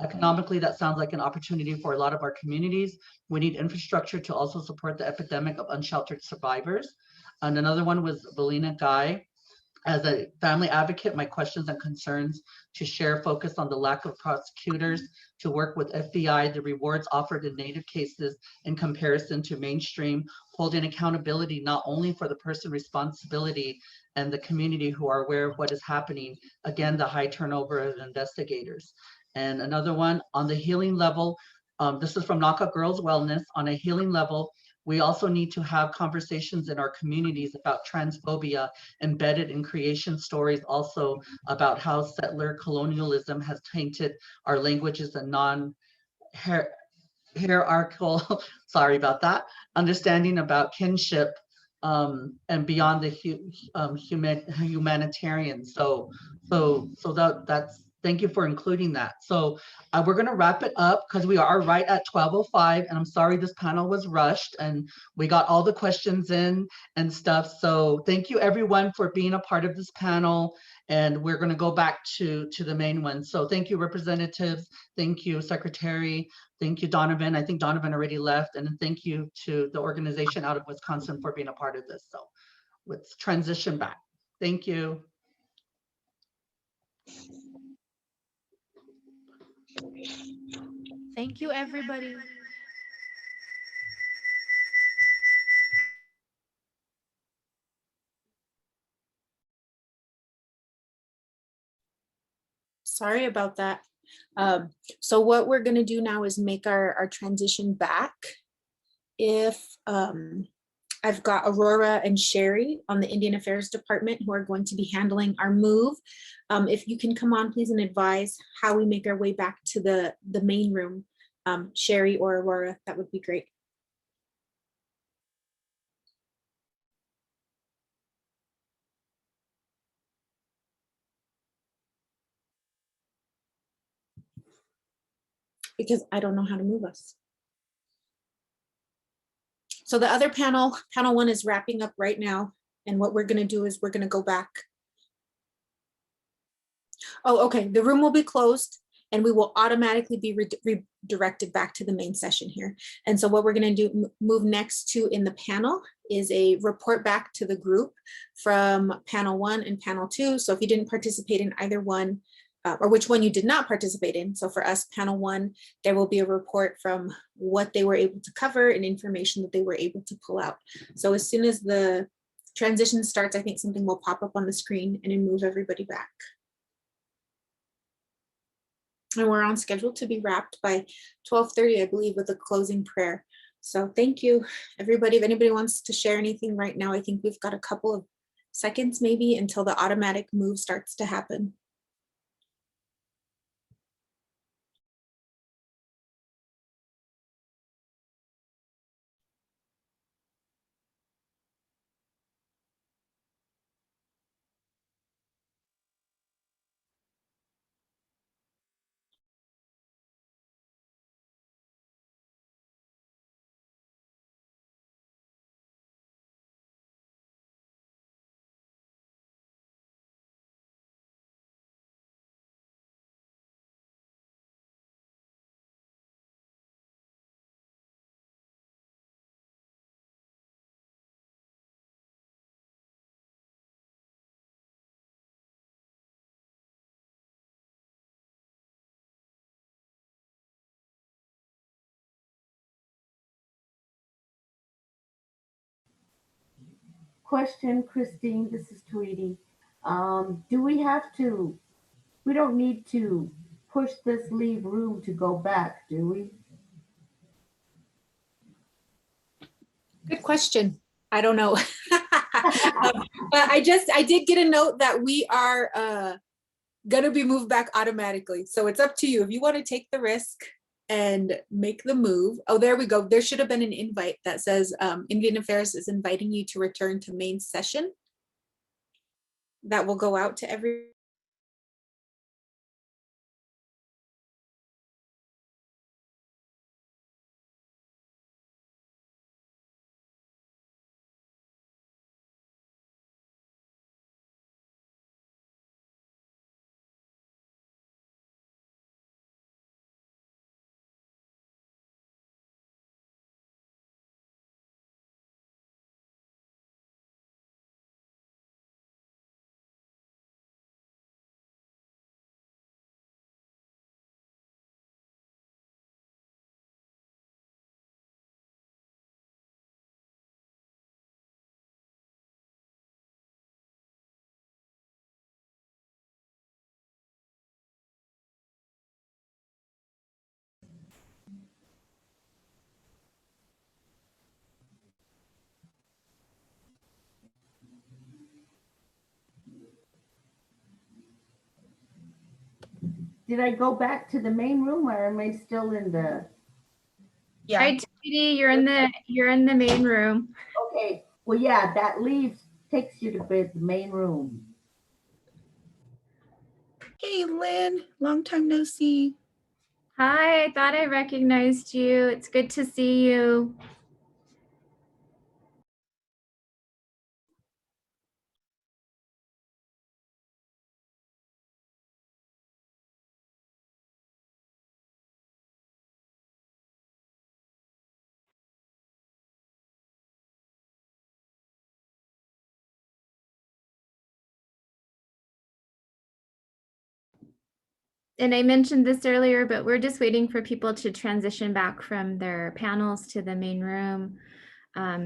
Economically, that sounds like an opportunity for a lot of our communities. We need infrastructure to also support the epidemic of unsheltered survivors. And another one was Belina Guy. As a family advocate, my questions and concerns to share focus on the lack of prosecutors to work with FBI, the rewards offered in Native cases in comparison to mainstream, holding accountability not only for the person responsibility and the community who are aware of what is happening. Again, the high turnover of investigators. And another one on the healing level, this is from Naka Girls Wellness. On a healing level, we also need to have conversations in our communities about transphobia embedded in creation stories, also about how settler colonialism has tainted our languages and non-hierarchical, sorry about that, understanding about kinship and beyond the humanitarian. So that's, thank you for including that. So we're going to wrap it up because we are right at 12:05, and I'm sorry this panel was rushed and we got all the questions in and stuff. So thank you everyone for being a part of this panel, and we're going to go back to the main one. So thank you representatives, thank you secretary, thank you Donovan. I think Donovan already left, and thank you to the organization out of Wisconsin for being a part of this. So let's transition back. Thank you. Thank you, everybody. Sorry about that. So what we're going to do now is make our transition back. If I've got Aurora and Sherry on the Indian Affairs Department who are going to be handling our move. If you can come on, please, and advise how we make our way back to the main room. Sherry or Aurora, that would be great. Because I don't know how to move us. So the other panel one is wrapping up right now. And what we're going to do is we're going to go back. Oh, okay. The room will be closed and we will automatically be redirected back to the main session here. And so what we're going to do, move next to in the panel is a report back to the group from panel 1 and panel 2. So if you didn't participate in either one, or which one you did not participate in. So for us, panel 1, there will be a report from what they were able to cover and information that they were able to pull out. So as soon as the transition starts, I think something will pop up on the screen and then move everybody back. And we're on schedule to be wrapped by 12:30, I believe, with a closing prayer. So thank you, everybody. If anybody wants to share anything right now, I think we've got a couple of seconds maybe until the automatic move starts to happen. question, Christine, this is Tweety. Do we have to, we don't need to push this leave room to go back, do we? Good question. I don't know. But I did get a note that we are gonna be moved back automatically. So it's up to you. If you want to take the risk and make the move. Oh, there we go. There should have been an invite that says Indian Affairs is inviting you to return to main session. That will go out to every. Did I go back to the main room or am I still in the? Yeah. Hi, Tweety, you're in the main room. Okay, well, yeah, that leaves, takes you to the main room. Hey, Lynn, long time no see. Hi, I thought I recognized you. It's good to see you. And I mentioned this earlier, but we're just waiting for people to transition back from their panels to the main room.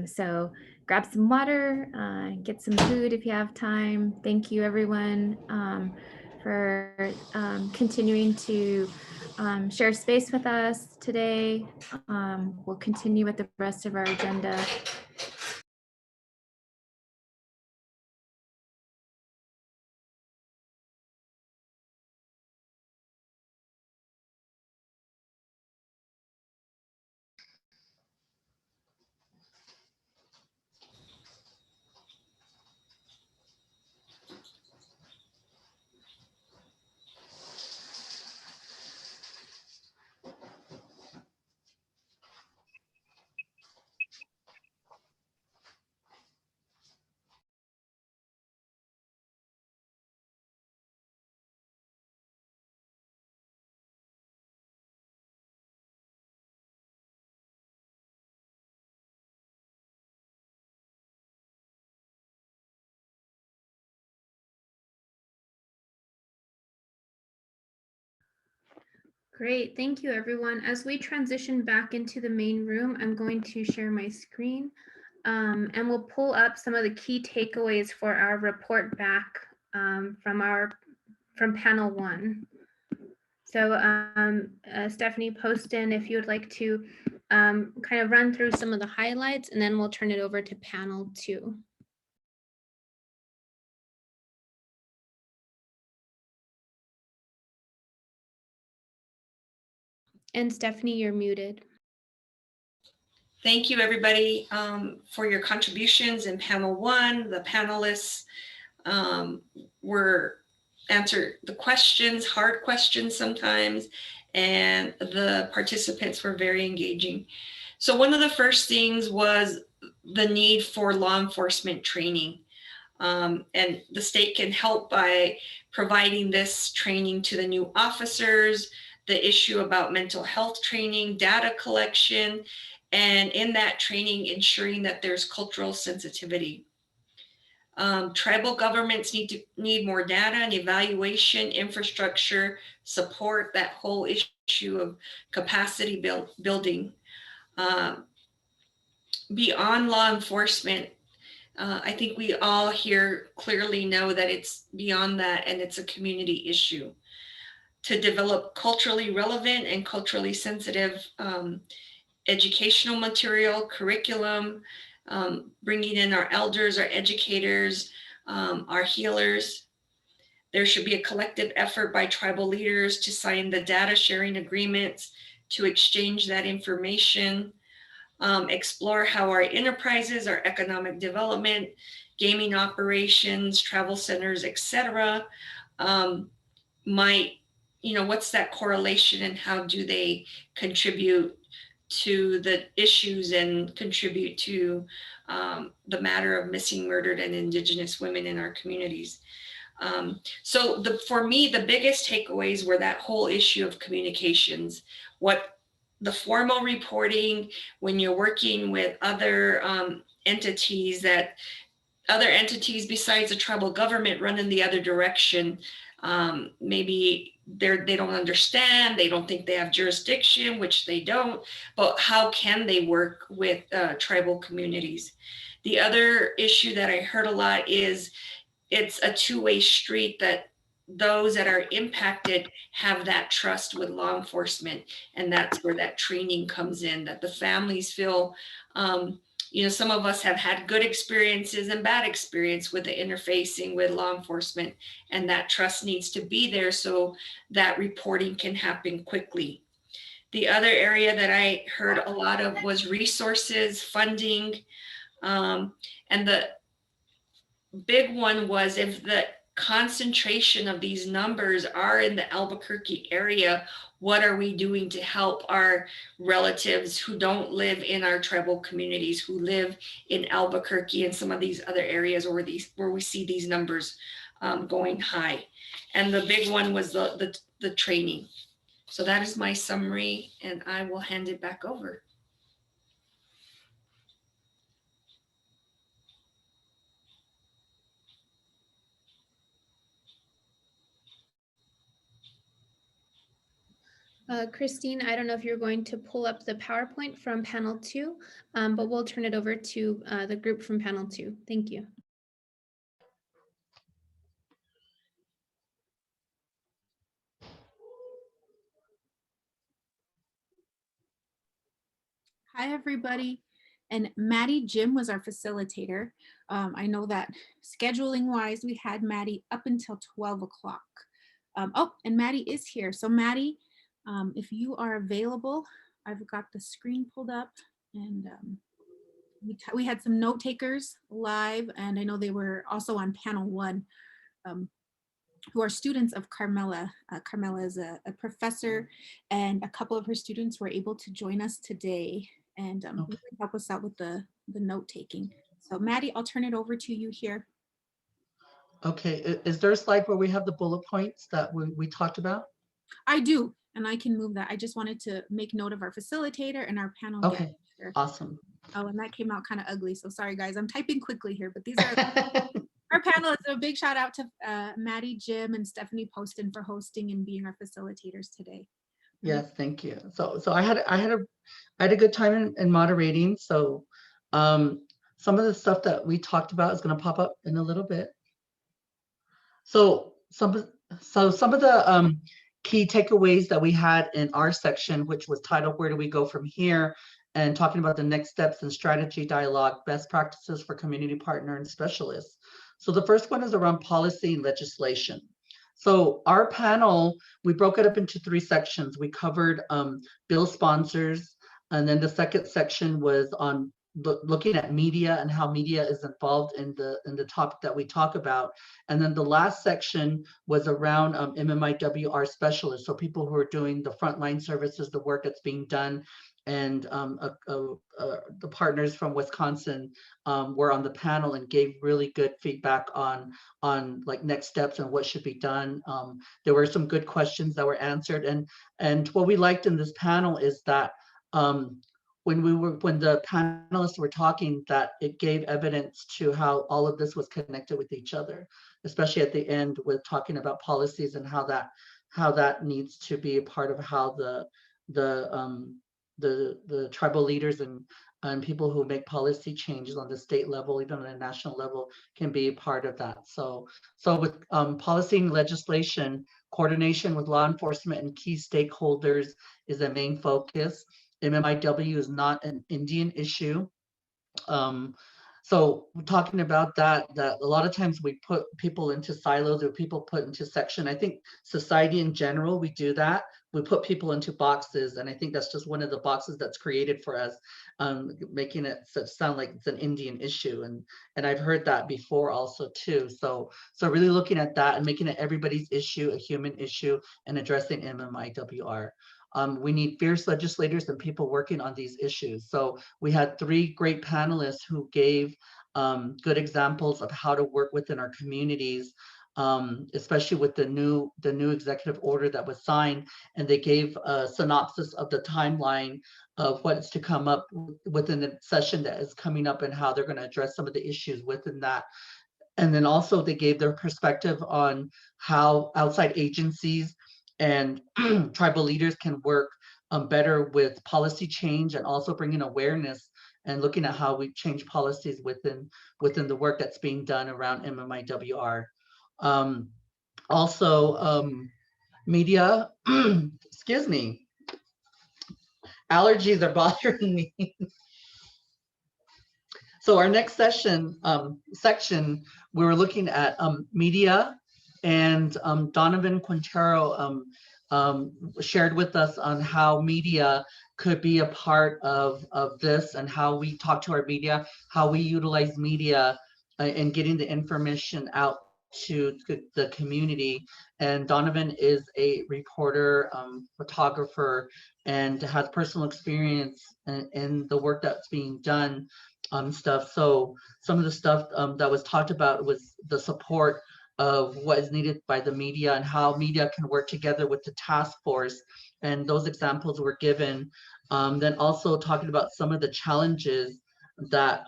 So grab some water, get some food if you have time. Thank you everyone for continuing to share space with us today. We'll continue with the rest of our agenda. Great, thank you everyone. As we transition back into the main room, I'm going to share my screen and we'll pull up some of the key takeaways for our report back from panel 1. So Stephanie, post in if you would like to kind of run through some of the highlights and then we'll turn it over to panel 2. And Stephanie, you're muted. Thank you, everybody, for your contributions in panel 1. The panelists were answered the questions, hard questions sometimes, and the participants were very engaging. So one of the first things was the need for law enforcement training. And the state can help by providing this training to the new officers, the issue about mental health training, data collection, and in that training, ensuring that there's cultural sensitivity. Tribal governments need more data and evaluation, infrastructure, support, that whole issue of capacity building. Beyond law enforcement, I think we all here clearly know that it's beyond that and it's a community issue. To develop culturally relevant and culturally sensitive educational material, curriculum, bringing in our elders, our educators, our healers. There should be a collective effort by tribal leaders to sign the data sharing agreements, to exchange that information, explore how our enterprises, our economic development, gaming operations, travel centers, etc., might, what's that correlation and how do they contribute to the issues and contribute to the matter of missing, murdered, and Indigenous women in our communities. So for me, the biggest takeaways were that whole issue of communications, what the formal reporting, when you're working with other entities, that other entities besides the tribal government run in the other direction. Maybe they don't understand, they don't think they have jurisdiction, which they don't, but how can they work with tribal communities? The other issue that I heard a lot is it's a two-way street, that those that are impacted have that trust with law enforcement. And that's where that training comes in, that the families feel, some of us have had good experiences and bad experience with the interfacing with law enforcement, and that trust needs to be there so that reporting can happen quickly. The other area that I heard a lot of was resources, funding, and the big one was, if the concentration of these numbers are in the Albuquerque area, what are we doing to help our relatives who don't live in our tribal communities, who live in Albuquerque and some of these other areas where we see these numbers going high? And the big one was the training. So that is my summary, and I will hand it back over. Christine, I don't know if you're going to pull up the PowerPoint from panel 2, but we'll turn it over to the group from panel 2. Thank you. Hi, everybody. And Maddie Jim was our facilitator. I know that scheduling wise, we had Maddie up until 12 o'clock. Oh, and Maddie is here. So Maddie, if you are available, I've got the screen pulled up, and we had some note takers live, and I know they were also on panel 1, who are students of Carmela. Carmela is a professor, and a couple of her students were able to join us today and Okay. help us out with the note taking. So Maddie, I'll turn it over to you here. Okay, is there a slide where we have the bullet points that we talked about? I do, and I can move that. I just wanted to make note of our facilitator and our panel guest. Okay, awesome. Oh, and that came out kind of ugly, so sorry guys. I'm typing quickly here, but these are our panelists. A big shout out to Maddie, Jim, and Stephanie Poston for hosting and being our facilitators today. Yes, thank you. So I had a good time in moderating. So some of the stuff that we talked about is going to pop up in a little bit. So some of the key takeaways that we had in our section, which was titled "Where do we go from here?" and talking about the next steps in strategy dialogue, best practices for community partner and specialists. So the first one is around policy and legislation. So our panel, we broke it up into 3 sections. We covered bill sponsors, and then the second section was on looking at media and how media is involved in the topic that we talk about. And then the last section was around MMIWR specialists, so people who are doing the frontline services, the work that's being done. And the partners from Wisconsin were on the panel and gave really good feedback on like next steps and what should be done. There were some good questions that were answered, and what we liked in this panel is that when the panelists were talking, that it gave evidence to how all of this was connected with each other, especially at the end with talking about policies and how that needs to be a part of how the tribal leaders and and people who make policy changes on the state level, even on a national level, can be a part of that. So with policy and legislation, coordination with law enforcement and key stakeholders is a main focus. MMIW is not an Indian issue. So we're talking about that a lot of times we put people into silos, or people put into section. I think society in general, we do that. We put people into boxes, and I think that's just one of the boxes that's created for us, making it sound like it's an Indian issue. And I've heard that before also too. So really looking at that and making it everybody's issue, a human issue, and addressing MMIWR. We need fierce legislators and people working on these issues. So we had 3 great panelists who gave good examples of how to work within our communities, especially with the new executive order that was signed. And they gave a synopsis of the timeline of what's to come up within the session that is coming up, and how they're going to address some of the issues within that. And then also they gave their perspective on how outside agencies and tribal leaders can work better with policy change, and also bringing awareness and looking at how we change policies within the work that's being done around MMIWR. Also, media, excuse me, allergies are bothering me. So our next section, we were looking at media, and Donovan Quintero shared with us on how media could be a part of this, and how we talk to our media, how we utilize media in getting the information out to the community. And Donovan is a reporter, photographer, and has personal experience in the work that's being done stuff. So some of the stuff that was talked about was the support of what is needed by the media, and how media can work together with the task force. And those examples were given. Then also talking about some of the challenges that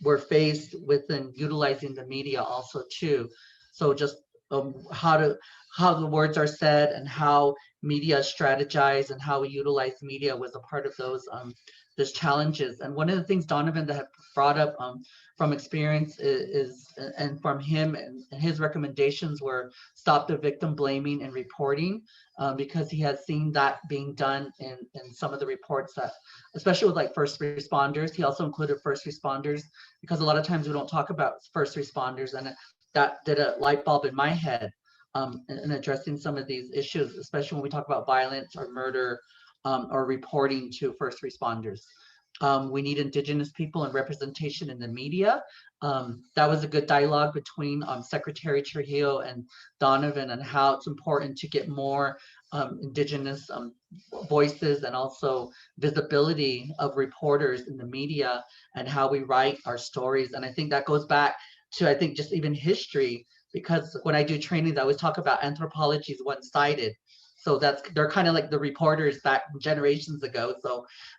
were faced within utilizing the media also too. So just how the words are said, and how media strategize, and how we utilize media was a part of those challenges. And one of the things Donovan that had brought up from experience is, and from him and his recommendations were, stop the victim blaming and reporting, because he has seen that being done in some of the reports, that especially with like first responders. He also included first responders, because a lot of times we don't talk about first responders, and that did a light bulb in my head in addressing some of these issues, especially when we talk about violence or murder, or reporting to first responders. We need Indigenous people and representation in the media. That was a good dialogue between Secretary Trujillo and Donovan, and how it's important to get more Indigenous voices, and also visibility of reporters in the media, and how we write our stories. And I think that goes back to, I think, just even history, because when I do trainings, I always talk about anthropology is one-sided. So they're kind of like the reporters back generations ago.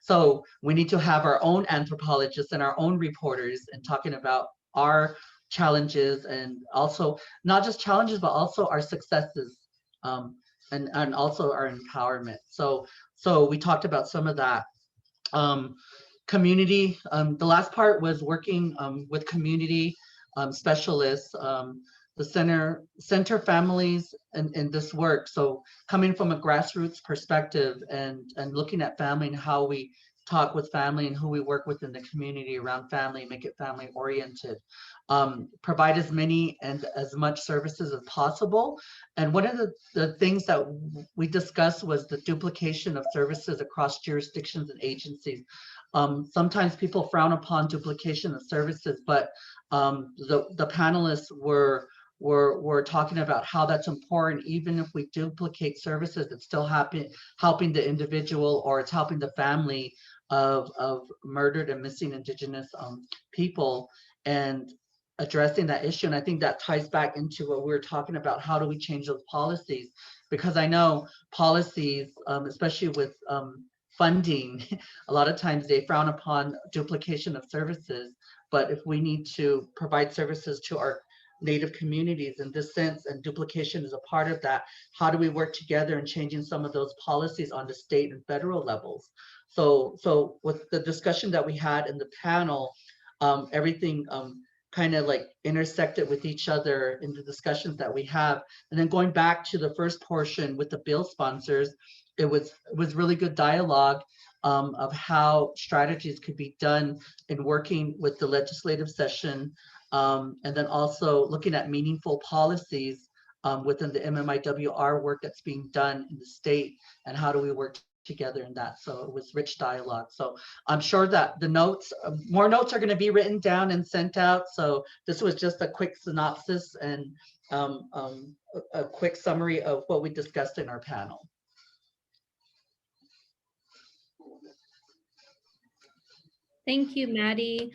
So we need to have our own anthropologists and our own reporters, and talking about our challenges, and also not just challenges, but also our successes, and also our empowerment. So we talked about some of that. Community, the last part was working with community specialists, the center families in this work. So coming from a grassroots perspective, and looking at family, and how we talk with family, and who we work with in the community around family, make it family oriented. Provide as many and as much services as possible. And one of the things that we discussed was the duplication of services across jurisdictions and agencies. Sometimes people frown upon duplication of services, but the panelists were talking about how that's important. Even if we duplicate services, it's still helping the individual, or it's helping the family of murdered and missing Indigenous people, and addressing that issue. And I think that ties back into what we were talking about. How do we change those policies? Because I know policies, especially with funding, a lot of times they frown upon duplication of services. But if we need to provide services to our Native communities in this sense, and duplication is a part of that, how do we work together in changing some of those policies on the state and federal levels? So with the discussion that we had in the panel, everything kind of like intersected with each other in the discussions that we have. And then going back to the first portion with the bill sponsors, it was really good dialogue of how strategies could be done in working with the legislative session, and then also looking at meaningful policies within the MMIWR work that's being done in the state, and how do we work together in that. So it was rich dialogue. So I'm sure that the notes, more notes are going to be written down and sent out. So this was just a quick synopsis and a quick summary of what we discussed in our panel. Thank you, Maddie.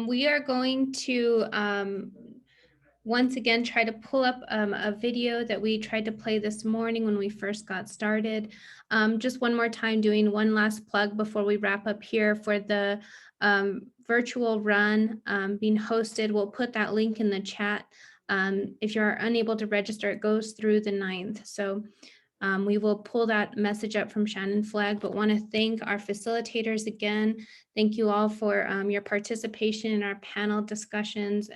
We are going to once again try to pull up a video that we tried to play this morning when we first got started. Just one more time, doing one last plug before we wrap up here for the virtual run being hosted. We'll put that link in the chat. If you're unable to register, it goes through the 9th. So we will pull that message up from Shannon Flag, but want to thank our facilitators again. Thank you all for your participation in our panel discussions.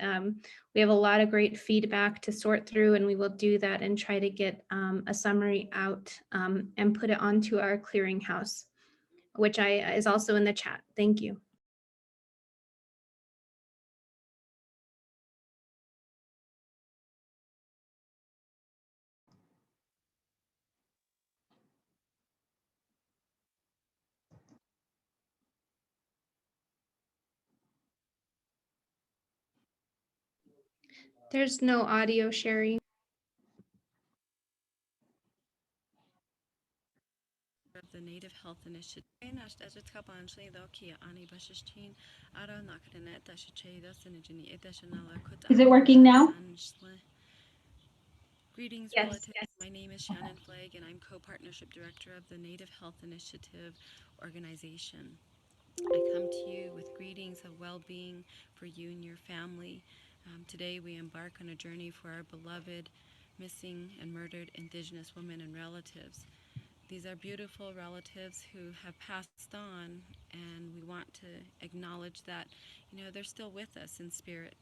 We have a lot of great feedback to sort through, and we will do that and try to get a summary out and put it onto our clearinghouse, which is also in the chat. Thank you. There's no audio, Sherry. The Native Health Initiative. Is it working now? Greetings, Yes, relatives. yes. My name is Shannon Flag, and I'm co-partnership director of the Native Health Initiative organization. I come to you with greetings of well-being for you and your family. Today we embark on a journey for our beloved, missing and murdered Indigenous women and relatives. These are beautiful relatives who have passed on, and we want to acknowledge that, they're still with us in spirit.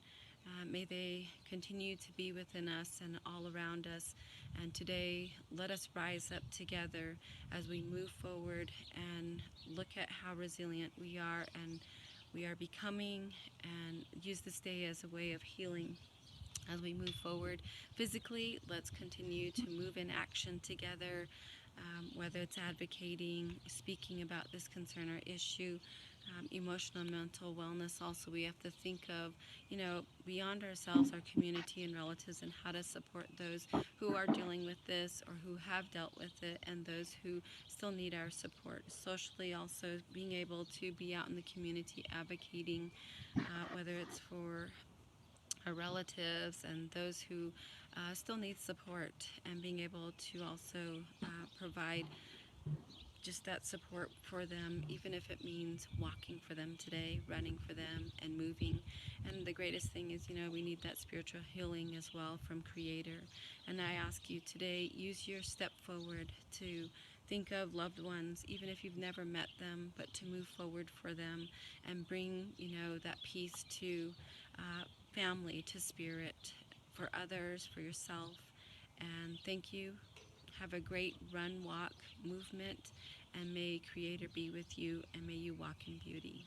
May they continue to be within us and all around us. And today, let us rise up together as we move forward and look at how resilient we are and we are becoming, and use this day as a way of healing. As we move forward physically, let's continue to move in action together, whether it's advocating, speaking about this concern or issue. Emotional and mental wellness also, we have to think of, beyond ourselves, our community and relatives, and how to support those who are dealing with this or who have dealt with it, and those who still need our support. Socially also, being able to be out in the community advocating, whether it's for our relatives and those who still need support, and being able to also provide just that support for them, even if it means walking for them today, running for them, and moving. And the greatest thing is, we need that spiritual healing as well from Creator. And I ask you today, use your step forward to think of loved ones, even if you've never met them, but to move forward for them and bring, that peace to family, to spirit, for others, for yourself. And thank you. Have a great run, walk, movement, and may Creator be with you, and may you walk in beauty.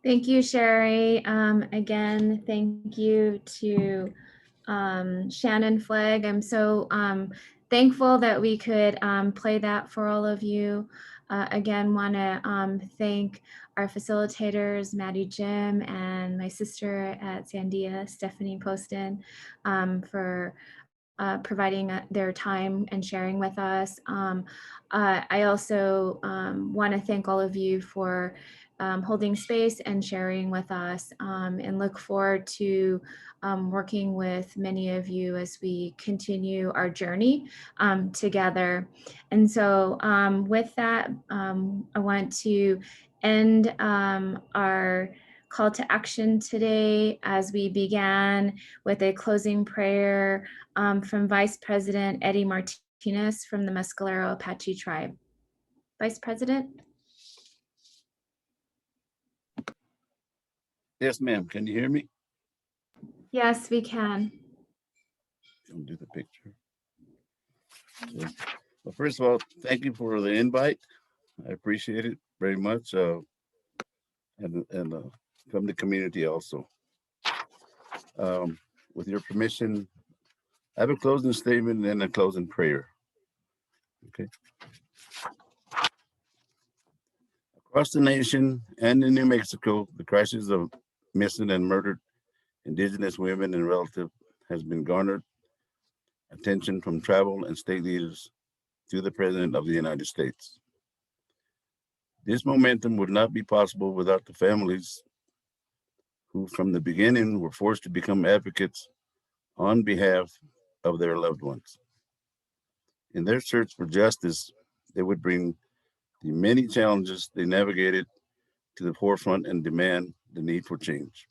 Thank you, Sherry. Again, thank you to Shannon Flag. I'm so thankful that we could play that for all of you. Again, want to thank our facilitators, Maddie Jim, and my sister at Sandia, Stephanie Poston, for providing their time and sharing with us. I also want to thank all of you for holding space and sharing with us, and look forward to working with many of you as we continue our journey together. And so with that, I want to end our call to action today, as we began with a closing prayer from Vice President Eddie Martinez. Martinez from the Mescalero Apache tribe. Vice President? Yes, ma'am. Can you hear me? Yes, we can. Don't do the picture. So, well, first of all, thank you for the invite. I appreciate it very much. And from the community also. With your permission, I have a closing statement and a closing prayer. Okay. Across the nation and in New Mexico, the crisis of missing and murdered Indigenous women and relatives has been garnered attention from tribal and state leaders to the President of the United States. This momentum would not be possible without the families who from the beginning were forced to become advocates on behalf of their loved ones. In their search for justice, they would bring the many challenges they navigated to the forefront and demand the need for change.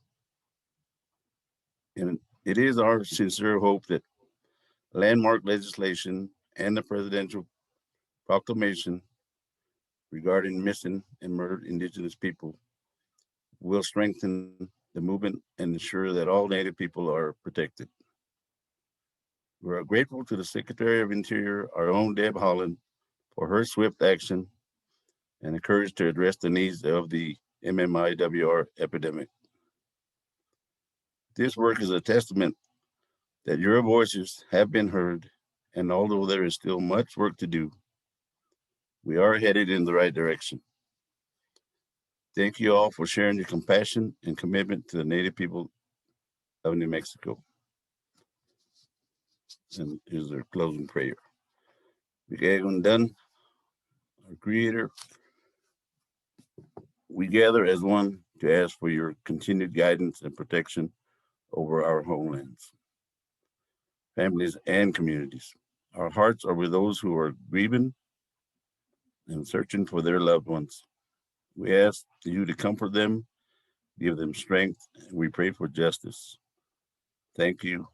And it is our sincere hope that landmark legislation and the presidential proclamation regarding missing and murdered Indigenous people will strengthen the movement and ensure that all Native people are protected. We are grateful to the Secretary of Interior, our own Deb Haaland, for her swift action and the courage to address the needs of the MMIWR epidemic. This work is a testament that your voices have been heard, and although there is still much work to do, we are headed in the right direction. Thank you all for sharing your compassion and commitment to the Native people of New Mexico. And here's their closing prayer. Done, our Creator, we gather as one to ask for your continued guidance and protection over our homelands, families, and communities. Our hearts are with those who are grieving and searching for their loved ones. We ask you to comfort them, give them strength, and we pray for justice. Thank you.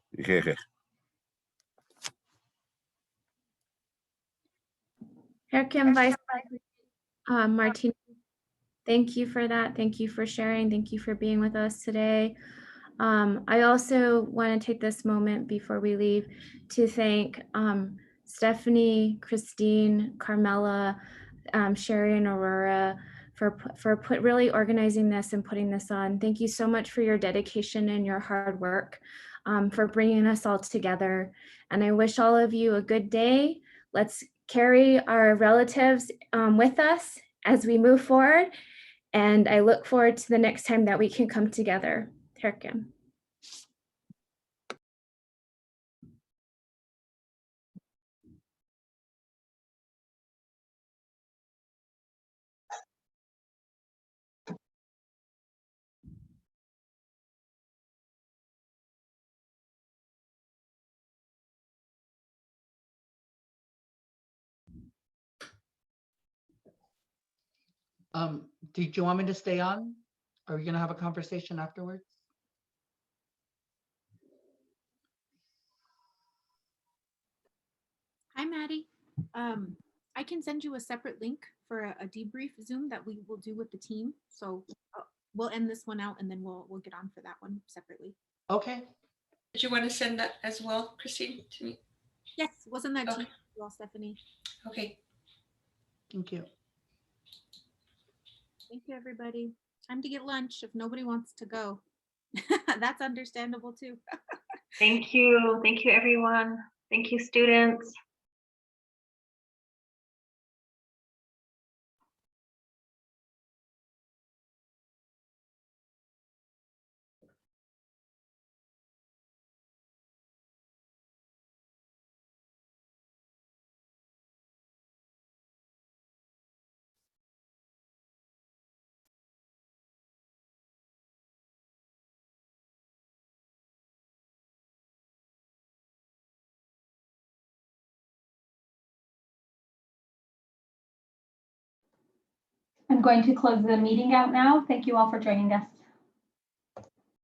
Herkim Vice President Martinez, thank you for that. Thank you for sharing. Thank you for being with us today. I also want to take this moment before we leave to thank Stephanie, Christine, Carmela, Sherry, and Aurora for really organizing this and putting this on. Thank you so much for your dedication and your hard work, for bringing us all together. And I wish all of you a good day. Let's carry our relatives with us as we move forward. And I look forward to the next time that we can come together. Herkim. Did you want me to stay on? Are we gonna have a conversation afterwards? Hi, Maddie. I can send you a separate link for a debrief Zoom that we will do with the team. So we'll end this one out and then we'll get on for that one separately. Okay. Did you want to send that as well, Christine, to me? Yes, wasn't that Okay. you as well, Stephanie? Okay. Thank you. Thank you, everybody. Time to get lunch if nobody wants to go. That's understandable too. Thank you. Thank you, everyone. Thank you, students. I'm going to close the meeting out now. Thank you all for joining us.